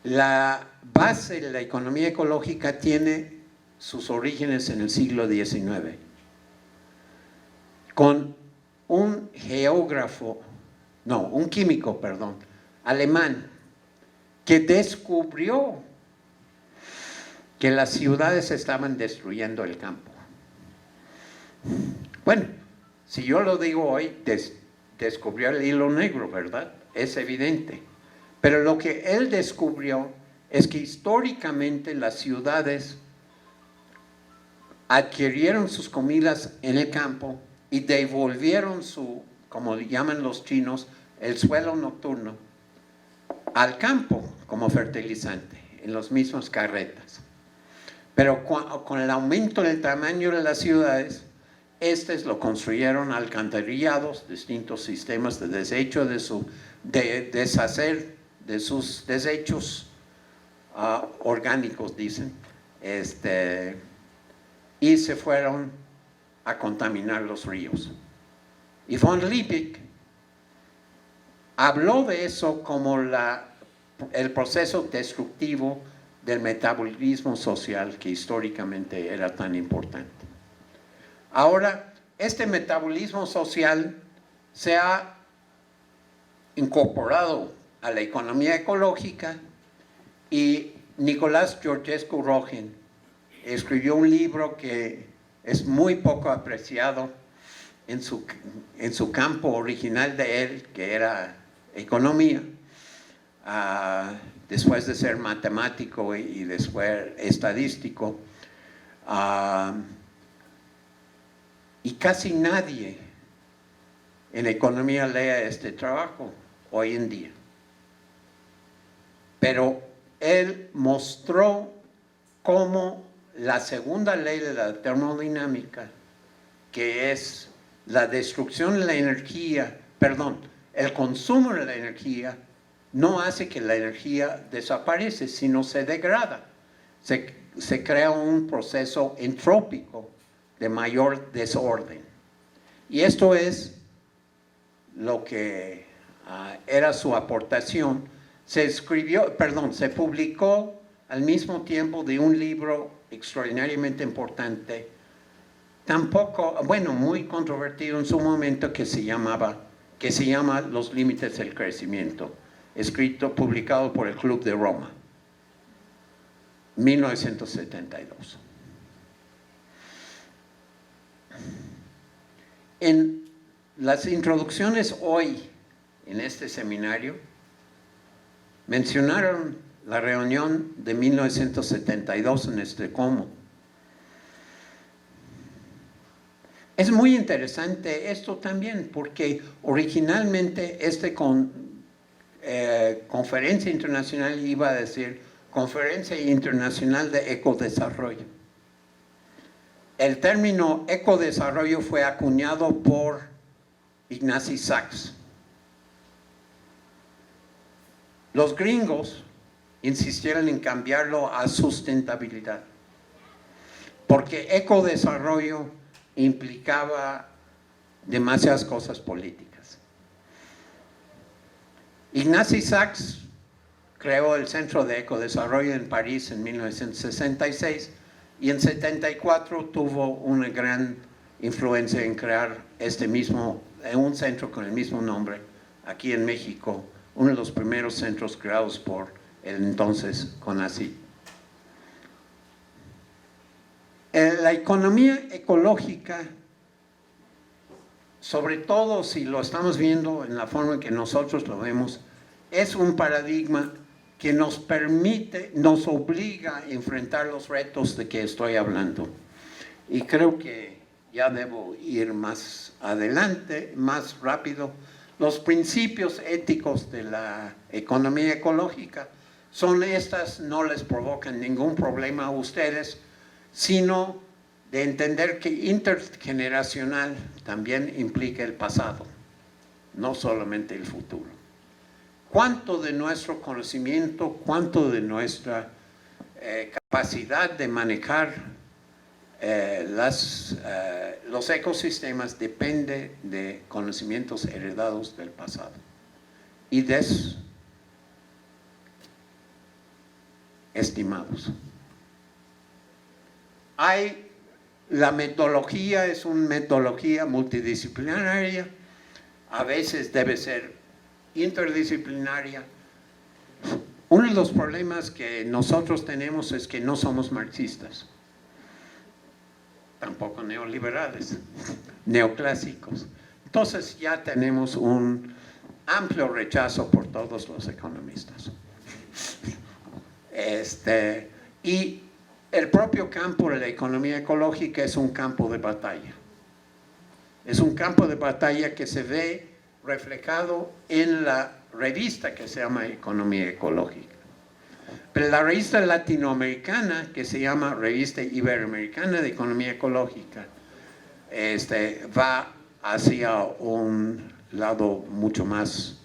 S1: la base de la economía ecológica tiene sus orígenes en el siglo XIX, con un químico, alemán, que descubrió que las ciudades estaban destruyendo el campo. Bueno, si yo lo digo hoy, descubrió el hilo negro, ¿verdad? Es evidente. Pero lo que él descubrió es que históricamente las ciudades adquirieron sus comidas en el campo y devolvieron como llaman los chinos, el suelo nocturno al campo como fertilizante, en las mismas carretas. Pero con el aumento del tamaño de las ciudades, lo construyeron alcantarillados, distintos sistemas de desecho, de deshacer de sus desechos orgánicos, dicen, y se fueron a contaminar los ríos. Y von Liebig habló de eso como el proceso destructivo del metabolismo social que históricamente era tan importante. Ahora, este metabolismo social se ha incorporado a la economía ecológica y Nicolás Georgescu-Roegen escribió un libro que es muy poco apreciado en su campo original de él, que era economía, después de ser matemático y después estadístico, y casi nadie en economía lee este trabajo hoy en día. Pero él mostró cómo la segunda ley de la termodinámica, que es la destrucción de la energía, el consumo de la energía, no hace que la energía desaparece, sino se degrada. Se crea un proceso entrópico de mayor desorden. Y esto es lo que era su aportación. Se publicó al mismo tiempo de un libro extraordinariamente importante, muy controvertido en su momento, que se llama Los límites del crecimiento, publicado por el Club de Roma, 1972. En las introducciones hoy en este seminario mencionaron la reunión de 1972 en Estocolmo. Es muy interesante esto también, porque originalmente conferencia internacional iba a decir Conferencia Internacional de Ecodesarrollo. El término ecodesarrollo fue acuñado por Ignasi Sachs. Los gringos insistieron en cambiarlo a sustentabilidad, porque ecodesarrollo implicaba demasiadas cosas políticas. Ignasi Sachs creó el Centro de Ecodesarrollo en París en 1966, y en 74 tuvo una gran influencia en crear un centro con el mismo nombre aquí en México, uno de los primeros centros creados por el entonces CONACYT. La economía ecológica, sobre todo si lo estamos viendo en la forma en que nosotros lo vemos, es un paradigma que nos permite, nos obliga a enfrentar los retos de que estoy hablando. Y creo que ya debo ir más adelante, más rápido. Los principios éticos de la economía ecológica son estas, no les provocan ningún problema a ustedes, sino de entender que intergeneracional también implica el pasado, no solamente el futuro. ¿Cuánto de nuestro conocimiento, cuánto de nuestra capacidad de manejar los ecosistemas depende de conocimientos heredados del pasado y desestimados? La metodología es una metodología multidisciplinaria, a veces debe ser interdisciplinaria. Uno de los problemas que nosotros tenemos es que no somos marxistas, tampoco neoliberales, neoclásicos. Entonces ya tenemos un amplio rechazo por todos los economistas. Y el propio campo de la economía ecológica es un campo de batalla. Es un campo de batalla que se ve reflejado en la revista que se llama Economía Ecológica. Pero la revista latinoamericana, que se llama Revista Iberoamericana de Economía Ecológica, va hacia un lado mucho más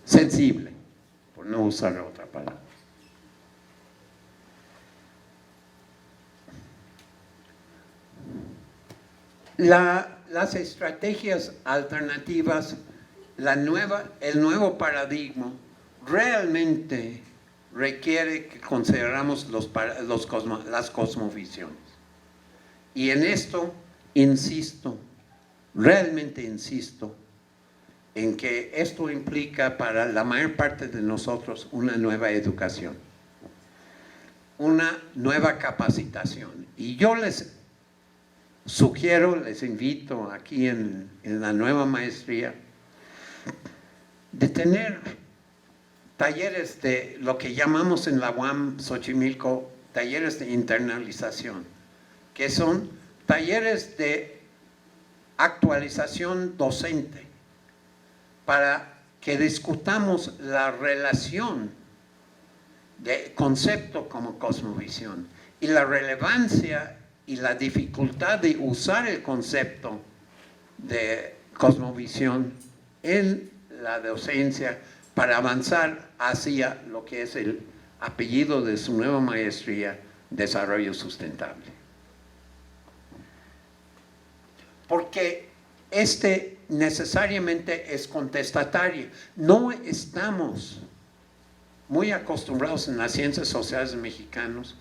S1: sensible, por no usar otra palabra. Las estrategias alternativas, el nuevo paradigma realmente requiere que consideramos las cosmovisiones. Y en esto insisto, realmente insisto, en que esto implica para la mayor parte de nosotros una nueva educación, una nueva capacitación. Y yo les sugiero, les invito aquí en la nueva maestría, de tener talleres de lo que llamamos en la UAM Xochimilco, talleres de internalización, que son talleres de actualización docente, para que discutamos la relación de concepto como cosmovisión y la relevancia y la dificultad de usar el concepto de cosmovisión en la docencia para avanzar hacia lo que es el apellido de su nueva maestría, desarrollo sustentable. Porque necesariamente es contestatario. No estamos muy acostumbrados en las ciencias sociales mexicanas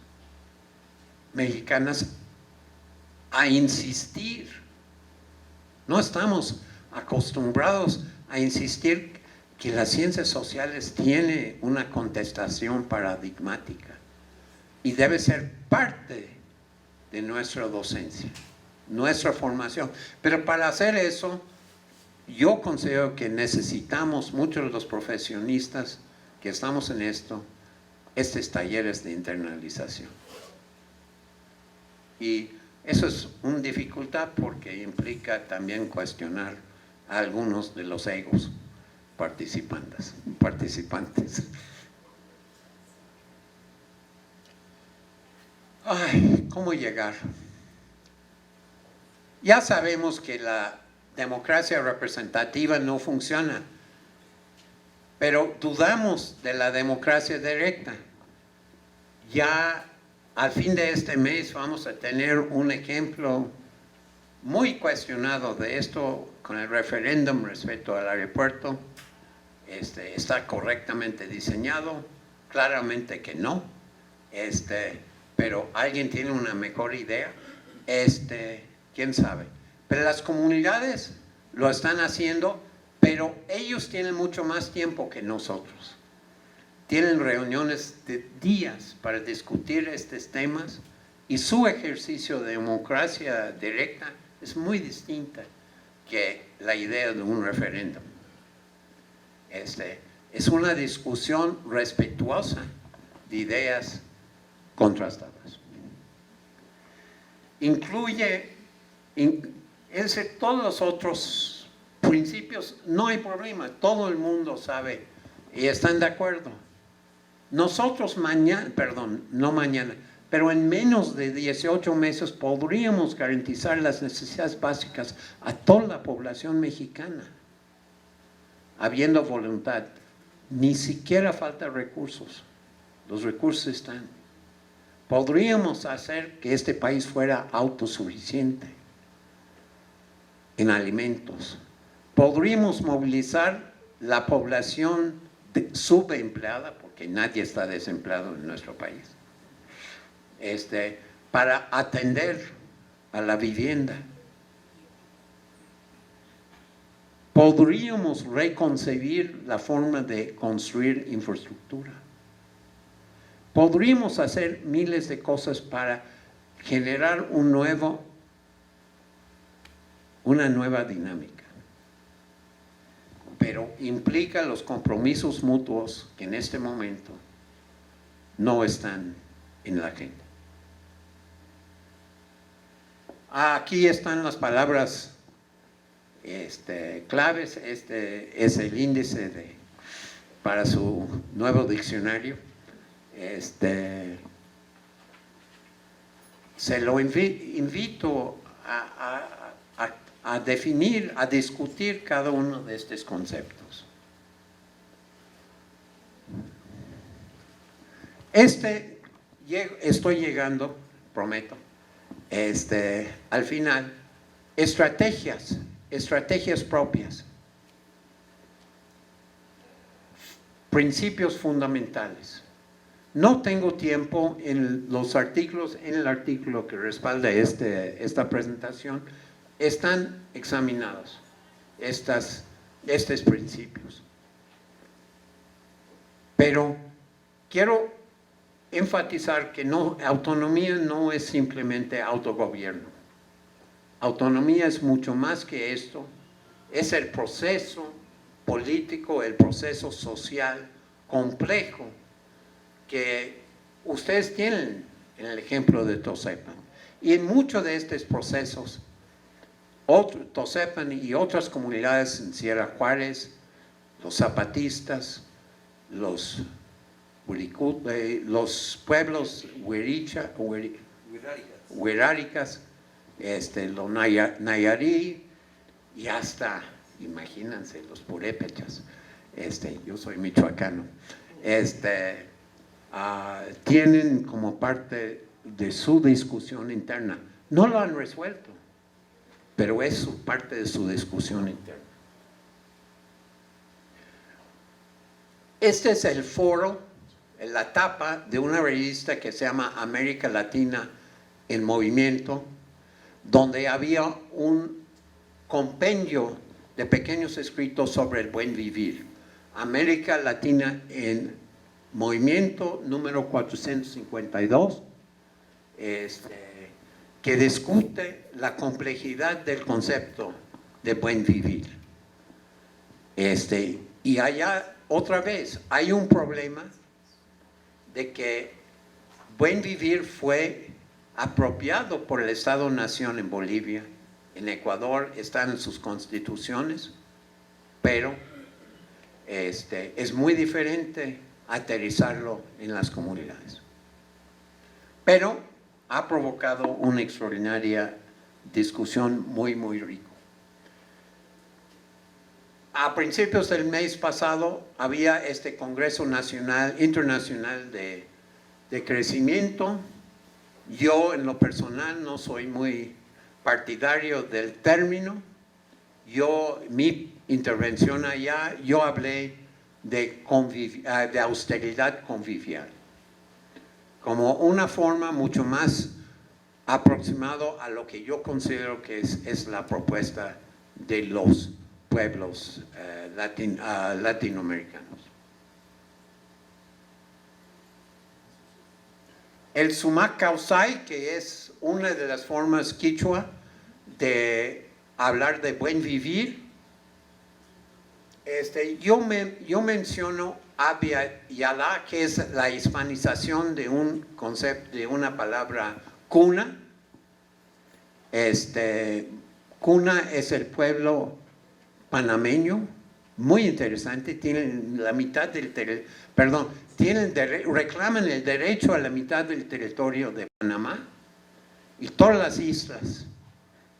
S1: a insistir. No estamos acostumbrados a insistir que las ciencias sociales tienen una contestación paradigmática y debe ser parte de nuestra docencia, nuestra formación. Pero para hacer eso, yo considero que necesitamos, muchos de los profesionistas que estamos en estos talleres de internalización. Y eso es una dificultad porque implica también cuestionar a algunos de los egos participantes. Ay, ¿cómo llegar? Ya sabemos que la democracia representativa no funciona, pero dudamos de la democracia directa. Ya al fin de este mes vamos a tener un ejemplo muy cuestionado de esto con el referéndum respecto al aeropuerto. ¿Está correctamente diseñado? Claramente que no. Pero ¿alguien tiene una mejor idea? ¿Quién sabe? Pero las comunidades lo están haciendo, pero ellos tienen mucho más tiempo que nosotros. Tienen reuniones de días para discutir estos temas y su ejercicio de democracia directa es muy distinta que la idea de un referéndum. Es una discusión respetuosa de ideas contrastadas. Incluye todos los otros principios, no hay problema, todo el mundo sabe y están de acuerdo. Nosotros no mañana, pero en menos de 18 meses podríamos garantizar las necesidades básicas a toda la población mexicana, habiendo voluntad. Ni siquiera falta recursos, los recursos están. Podríamos hacer que este país fuera autosuficiente en alimentos. Podríamos movilizar la población subempleada, porque nadie está desempleado en nuestro país, para atender a la vivienda. Podríamos reconcebir la forma de construir infraestructura. Podríamos hacer miles de cosas para generar una nueva dinámica. Pero implica los compromisos mutuos que en este momento no están en la agenda. Aquí están las palabras claves. Es el índice para su nuevo diccionario. Se lo invito a definir, a discutir cada uno de estos conceptos. Estoy llegando, prometo, al final, estrategias propias, principios fundamentales. No tengo tiempo en el artículo que respalda esta presentación, están examinados estos principios. Pero quiero enfatizar que autonomía no es simplemente autogobierno. Autonomía es mucho más que esto, es el proceso político, el proceso social complejo que ustedes tienen en el ejemplo de Tosepan. Y en muchos de estos procesos, Tosepan y otras comunidades en Sierra Juárez, los zapatistas, los pueblos huiráricas, los nayarí y hasta, imagínense, los purépechas. Yo soy michoacano. Tienen como parte de su discusión interna. No lo han resuelto, pero es parte de su discusión interna. Este es el foro, la tapa de una revista que se llama América Latina en Movimiento, donde había un compendio de pequeños escritos sobre el buen vivir. América Latina en Movimiento número 452, que discute la complejidad del concepto de buen vivir. Y allá, otra vez, hay un problema de que buen vivir fue apropiado por el Estado-Nación en Bolivia, en Ecuador están en sus constituciones, pero es muy diferente aterrizarlo en las comunidades. Pero ha provocado una extraordinaria discusión muy, muy rica. A principios del mes pasado había este Congreso Internacional de Crecimiento. Yo en lo personal no soy muy partidario del término. Mi intervención allá, yo hablé de austeridad convivial. como una forma mucho más aproximado a lo que yo considero que es la propuesta de los pueblos latinoamericanos. El sumac causay, que es una de las formas quichua de hablar de buen vivir, yo menciono Abya Yala, que es la hispanización de un concepto, de una palabra cuna. Cuna es el pueblo panameño, muy interesante, tienen la mitad del reclaman el derecho a la mitad del territorio de Panamá y todas las islas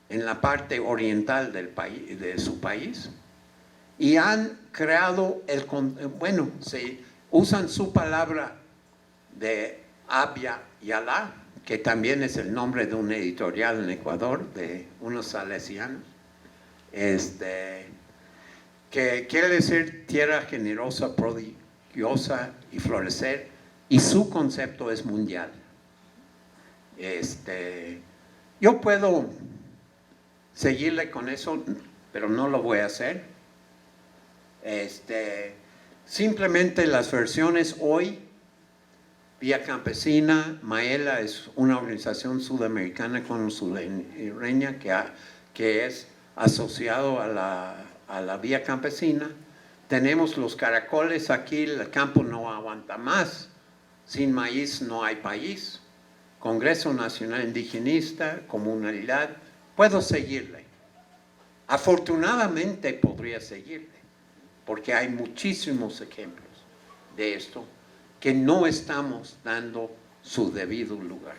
S1: en la parte oriental del país, de su país, y han creado usan su palabra de Abya Yala, que también es el nombre de un editorial en Ecuador, de unos salesianos, que quiere decir tierra generosa, prodigiosa y florecer, y su concepto es mundial. Yo puedo seguirle con eso, pero no lo voy a hacer. Simplemente las versiones hoy, Vía Campesina, Maela es una organización sudamericana consuleña que es asociado a la Vía Campesina. Tenemos los caracoles aquí, el campo no aguanta más, sin maíz no hay país. Congreso Nacional Indigenista, Comunalidad, puedo seguirle. Afortunadamente podría seguirle, porque hay muchísimos ejemplos de esto que no estamos dando su debido lugar.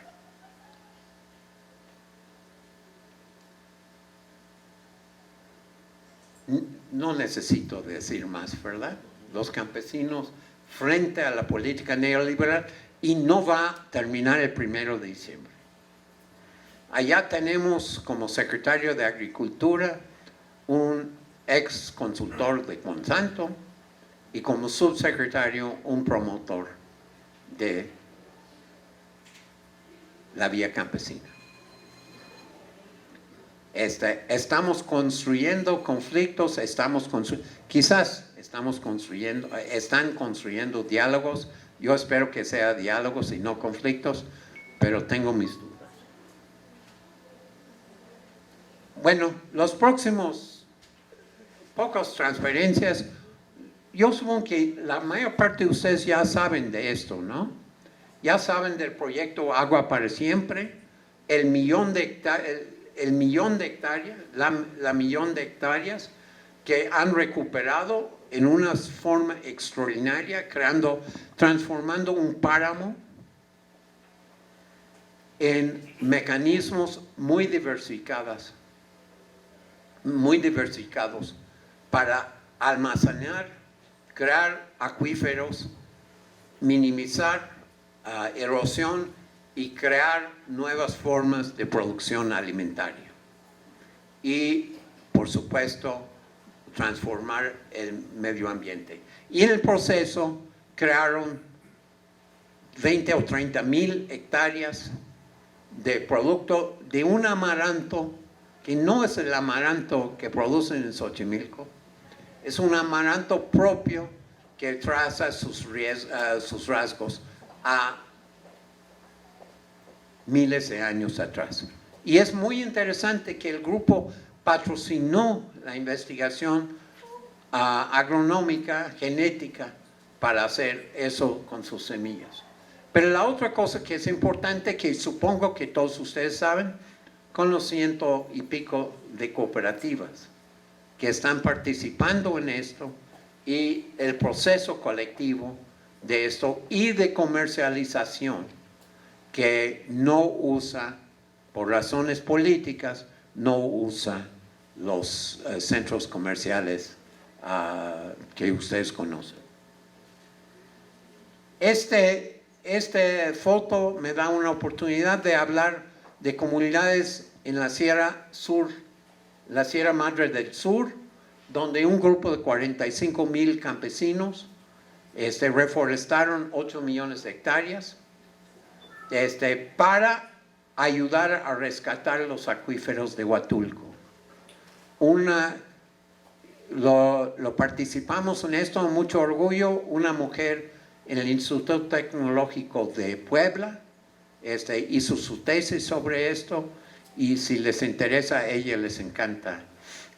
S1: No necesito decir más, ¿verdad? Los campesinos frente a la política neoliberal, y no va a terminar el 1 de diciembre. Allá tenemos como secretario de Agricultura un ex consultor de Monsanto y como subsecretario un promotor de la Vía Campesina. Estamos construyendo conflictos, están construyendo diálogos. Yo espero que sea diálogos y no conflictos, pero tengo mis dudas. Bueno, los próximos pocas transferencias, yo supongo que la mayor parte de ustedes ya saben de esto, ¿no? Ya saben del proyecto Agua para Siempre, el millón de hectáreas, la millón de hectáreas que han recuperado en una forma extraordinaria, transformando un páramo en mecanismos muy diversificados para almacenar, crear acuíferos, minimizar erosión y crear nuevas formas de producción alimentaria. Y, por supuesto, transformar el medio ambiente. Y en el proceso crearon 20 o 30 mil hectáreas de producto de un amaranto que no es el amaranto que producen en Xochimilco, es un amaranto propio que traza sus rasgos a miles de años atrás. Y es muy interesante que el grupo patrocinó la investigación agronómica, genética, para hacer eso con sus semillas. Pero la otra cosa que es importante, que supongo que todos ustedes saben, con los 100 y pico de cooperativas que están participando en esto y el proceso colectivo de esto y de comercialización que no usa, por razones políticas, no usa los centros comerciales que ustedes conocen. Esta foto me da una oportunidad de hablar de comunidades en la Sierra Sur, la Sierra Madre del Sur, donde un grupo de 45,000 campesinos reforestaron 8 millones de hectáreas para ayudar a rescatar los acuíferos de Huatulco. Lo participamos en esto con mucho orgullo, una mujer en el Instituto Tecnológico de Puebla, hizo su tesis sobre esto, y si les interesa, a ella les encanta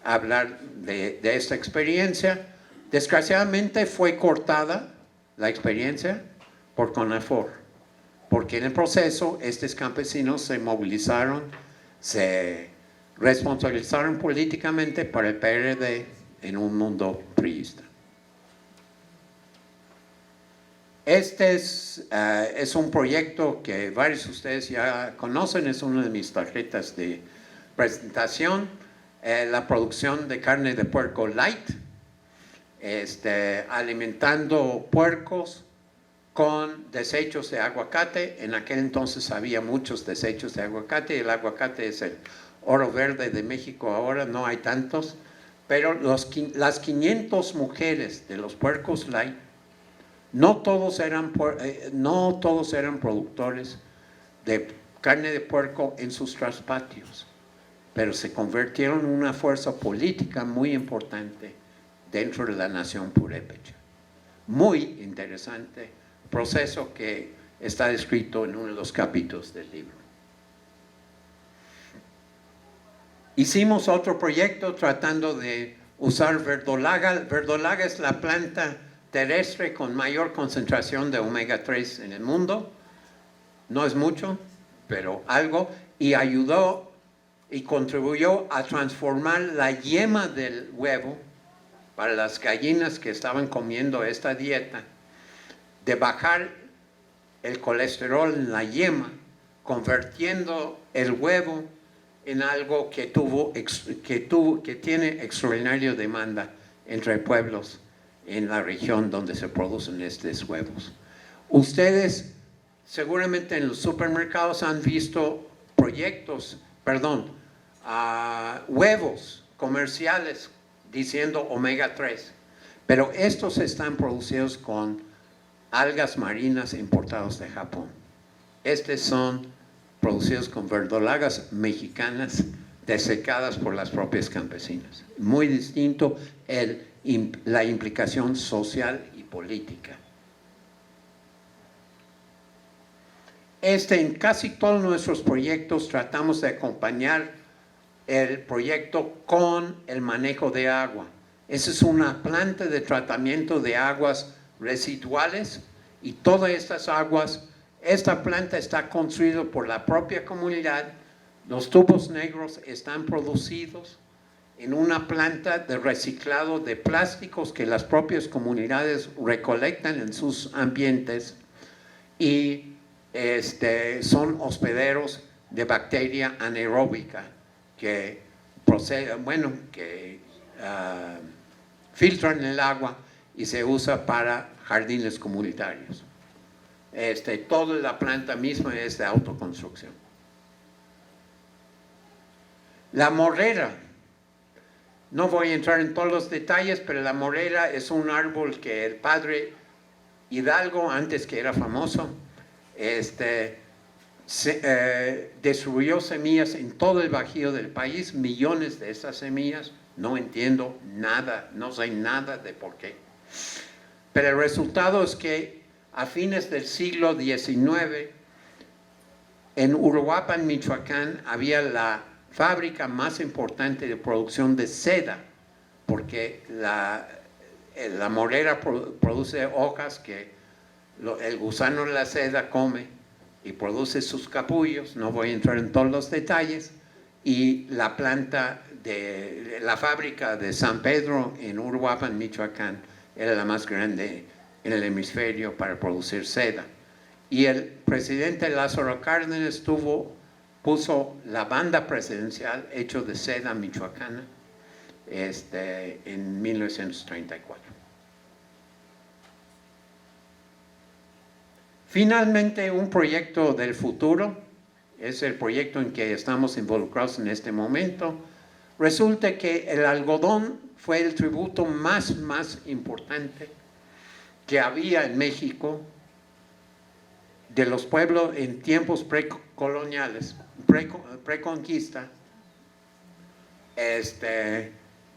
S1: hablar de esta experiencia. Desgraciadamente fue cortada la experiencia por CONAFOR, porque en el proceso estos campesinos se movilizaron, se responsabilizaron políticamente para el PRD en un mundo priista. Este es un proyecto que varios de ustedes ya conocen, es una de mis tarjetas de presentación, la producción de carne de puerco light, alimentando puercos con desechos de aguacate. En aquel entonces había muchos desechos de aguacate, el aguacate es el oro verde de México ahora, no hay tantos, pero las 500 mujeres de los puercos light, no todos eran productores de carne de puerco en sus traspatios, pero se convirtieron en una fuerza política muy importante dentro de la nación purépecha. Muy interesante proceso que está descrito en uno de los capítulos del libro. Hicimos otro proyecto tratando de usar verdolaga. Verdolaga es la planta terrestre con mayor concentración de omega 3 en el mundo. No es mucho, pero algo, y ayudó y contribuyó a transformar la yema del huevo para las gallinas que estaban comiendo esta dieta, de bajar el colesterol en la yema, convirtiendo el huevo en algo que tiene extraordinaria demanda entre pueblos en la región donde se producen estos huevos. Ustedes seguramente en los supermercados han visto huevos comerciales diciendo omega 3, pero estos están producidos con algas marinas importadas de Japón. Estos son producidos con verdolagas mexicanas desecadas por las propias campesinas. Muy distinto la implicación social y política. En casi todos nuestros proyectos tratamos de acompañar el proyecto con el manejo de agua. Esa es una planta de tratamiento de aguas residuales, y todas estas aguas, esta planta está construida por la propia comunidad. Los tubos negros están producidos en una planta de reciclado de plásticos que las propias comunidades recolectan en sus ambientes, y son hospederos de bacteria anaeróbica que filtran el agua y se usa para jardines comunitarios. Toda la planta misma es de autoconstrucción. La morrera, no voy a entrar en todos los detalles, pero la morrera es un árbol que el padre Hidalgo, antes que era famoso, distribuyó semillas en todo el bajío del país, millones de esas semillas. No entiendo nada, no sé nada de por qué. Pero el resultado es que a fines del siglo XIX, en Uruapan, Michoacán, había la fábrica más importante de producción de seda, porque la morera produce hojas que el gusano de la seda come y produce sus capullos. No voy a entrar en todos los detalles. Y la fábrica de San Pedro en Uruapan, Michoacán, era la más grande en el hemisferio para producir seda. Y el presidente Lázaro Cárdenas puso la banda presidencial hecho de seda michoacana en 1934. Finalmente, un proyecto del futuro, es el proyecto en que estamos involucrados en este momento. Resulta que el algodón fue el tributo más importante que había en México de los pueblos en tiempos precoloniales, preconquista,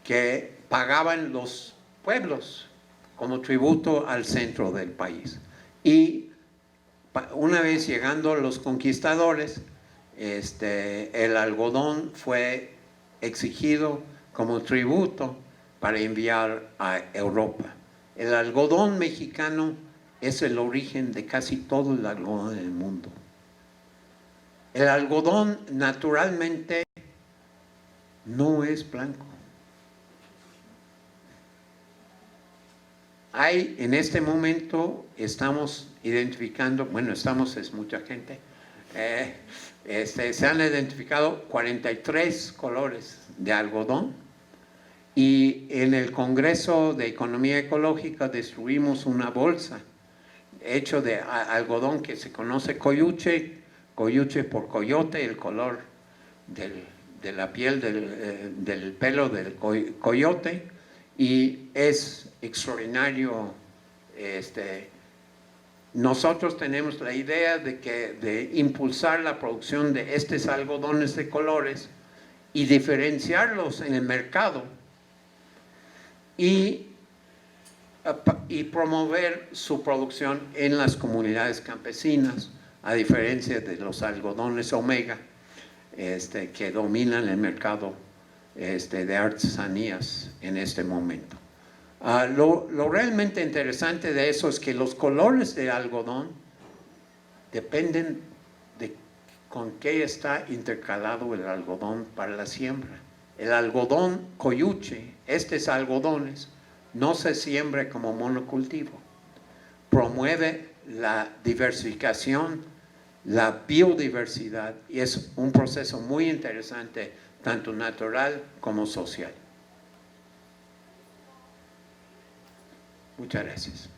S1: que pagaban los pueblos como tributo al centro del país. Y una vez llegando los conquistadores, el algodón fue exigido como tributo para enviar a Europa. El algodón mexicano es el origen de casi todo el algodón del mundo. El algodón naturalmente no es blanco. Hay, en este momento, estamos identificando, bueno, estamos, es mucha gente, se han identificado 43 colores de algodón, y en el Congreso de Economía Ecológica destruimos una bolsa hecho de algodón que se conoce coyuche, coyuche por coyote, el color de la piel del pelo del coyote, y es extraordinario. Nosotros tenemos la idea de impulsar la producción de estos algodones de colores y diferenciarlos en el mercado y promover su producción en las comunidades campesinas, a diferencia de los algodones omega que dominan el mercado de artesanías en este momento. Lo realmente interesante de eso es que los colores de algodón dependen de con qué está intercalado el algodón para la siembra. El algodón coyuche, estos algodones, no se siembra como monocultivo. Promueve la diversificación, la biodiversidad, y es un proceso muy interesante, tanto natural como social. Muchas gracias.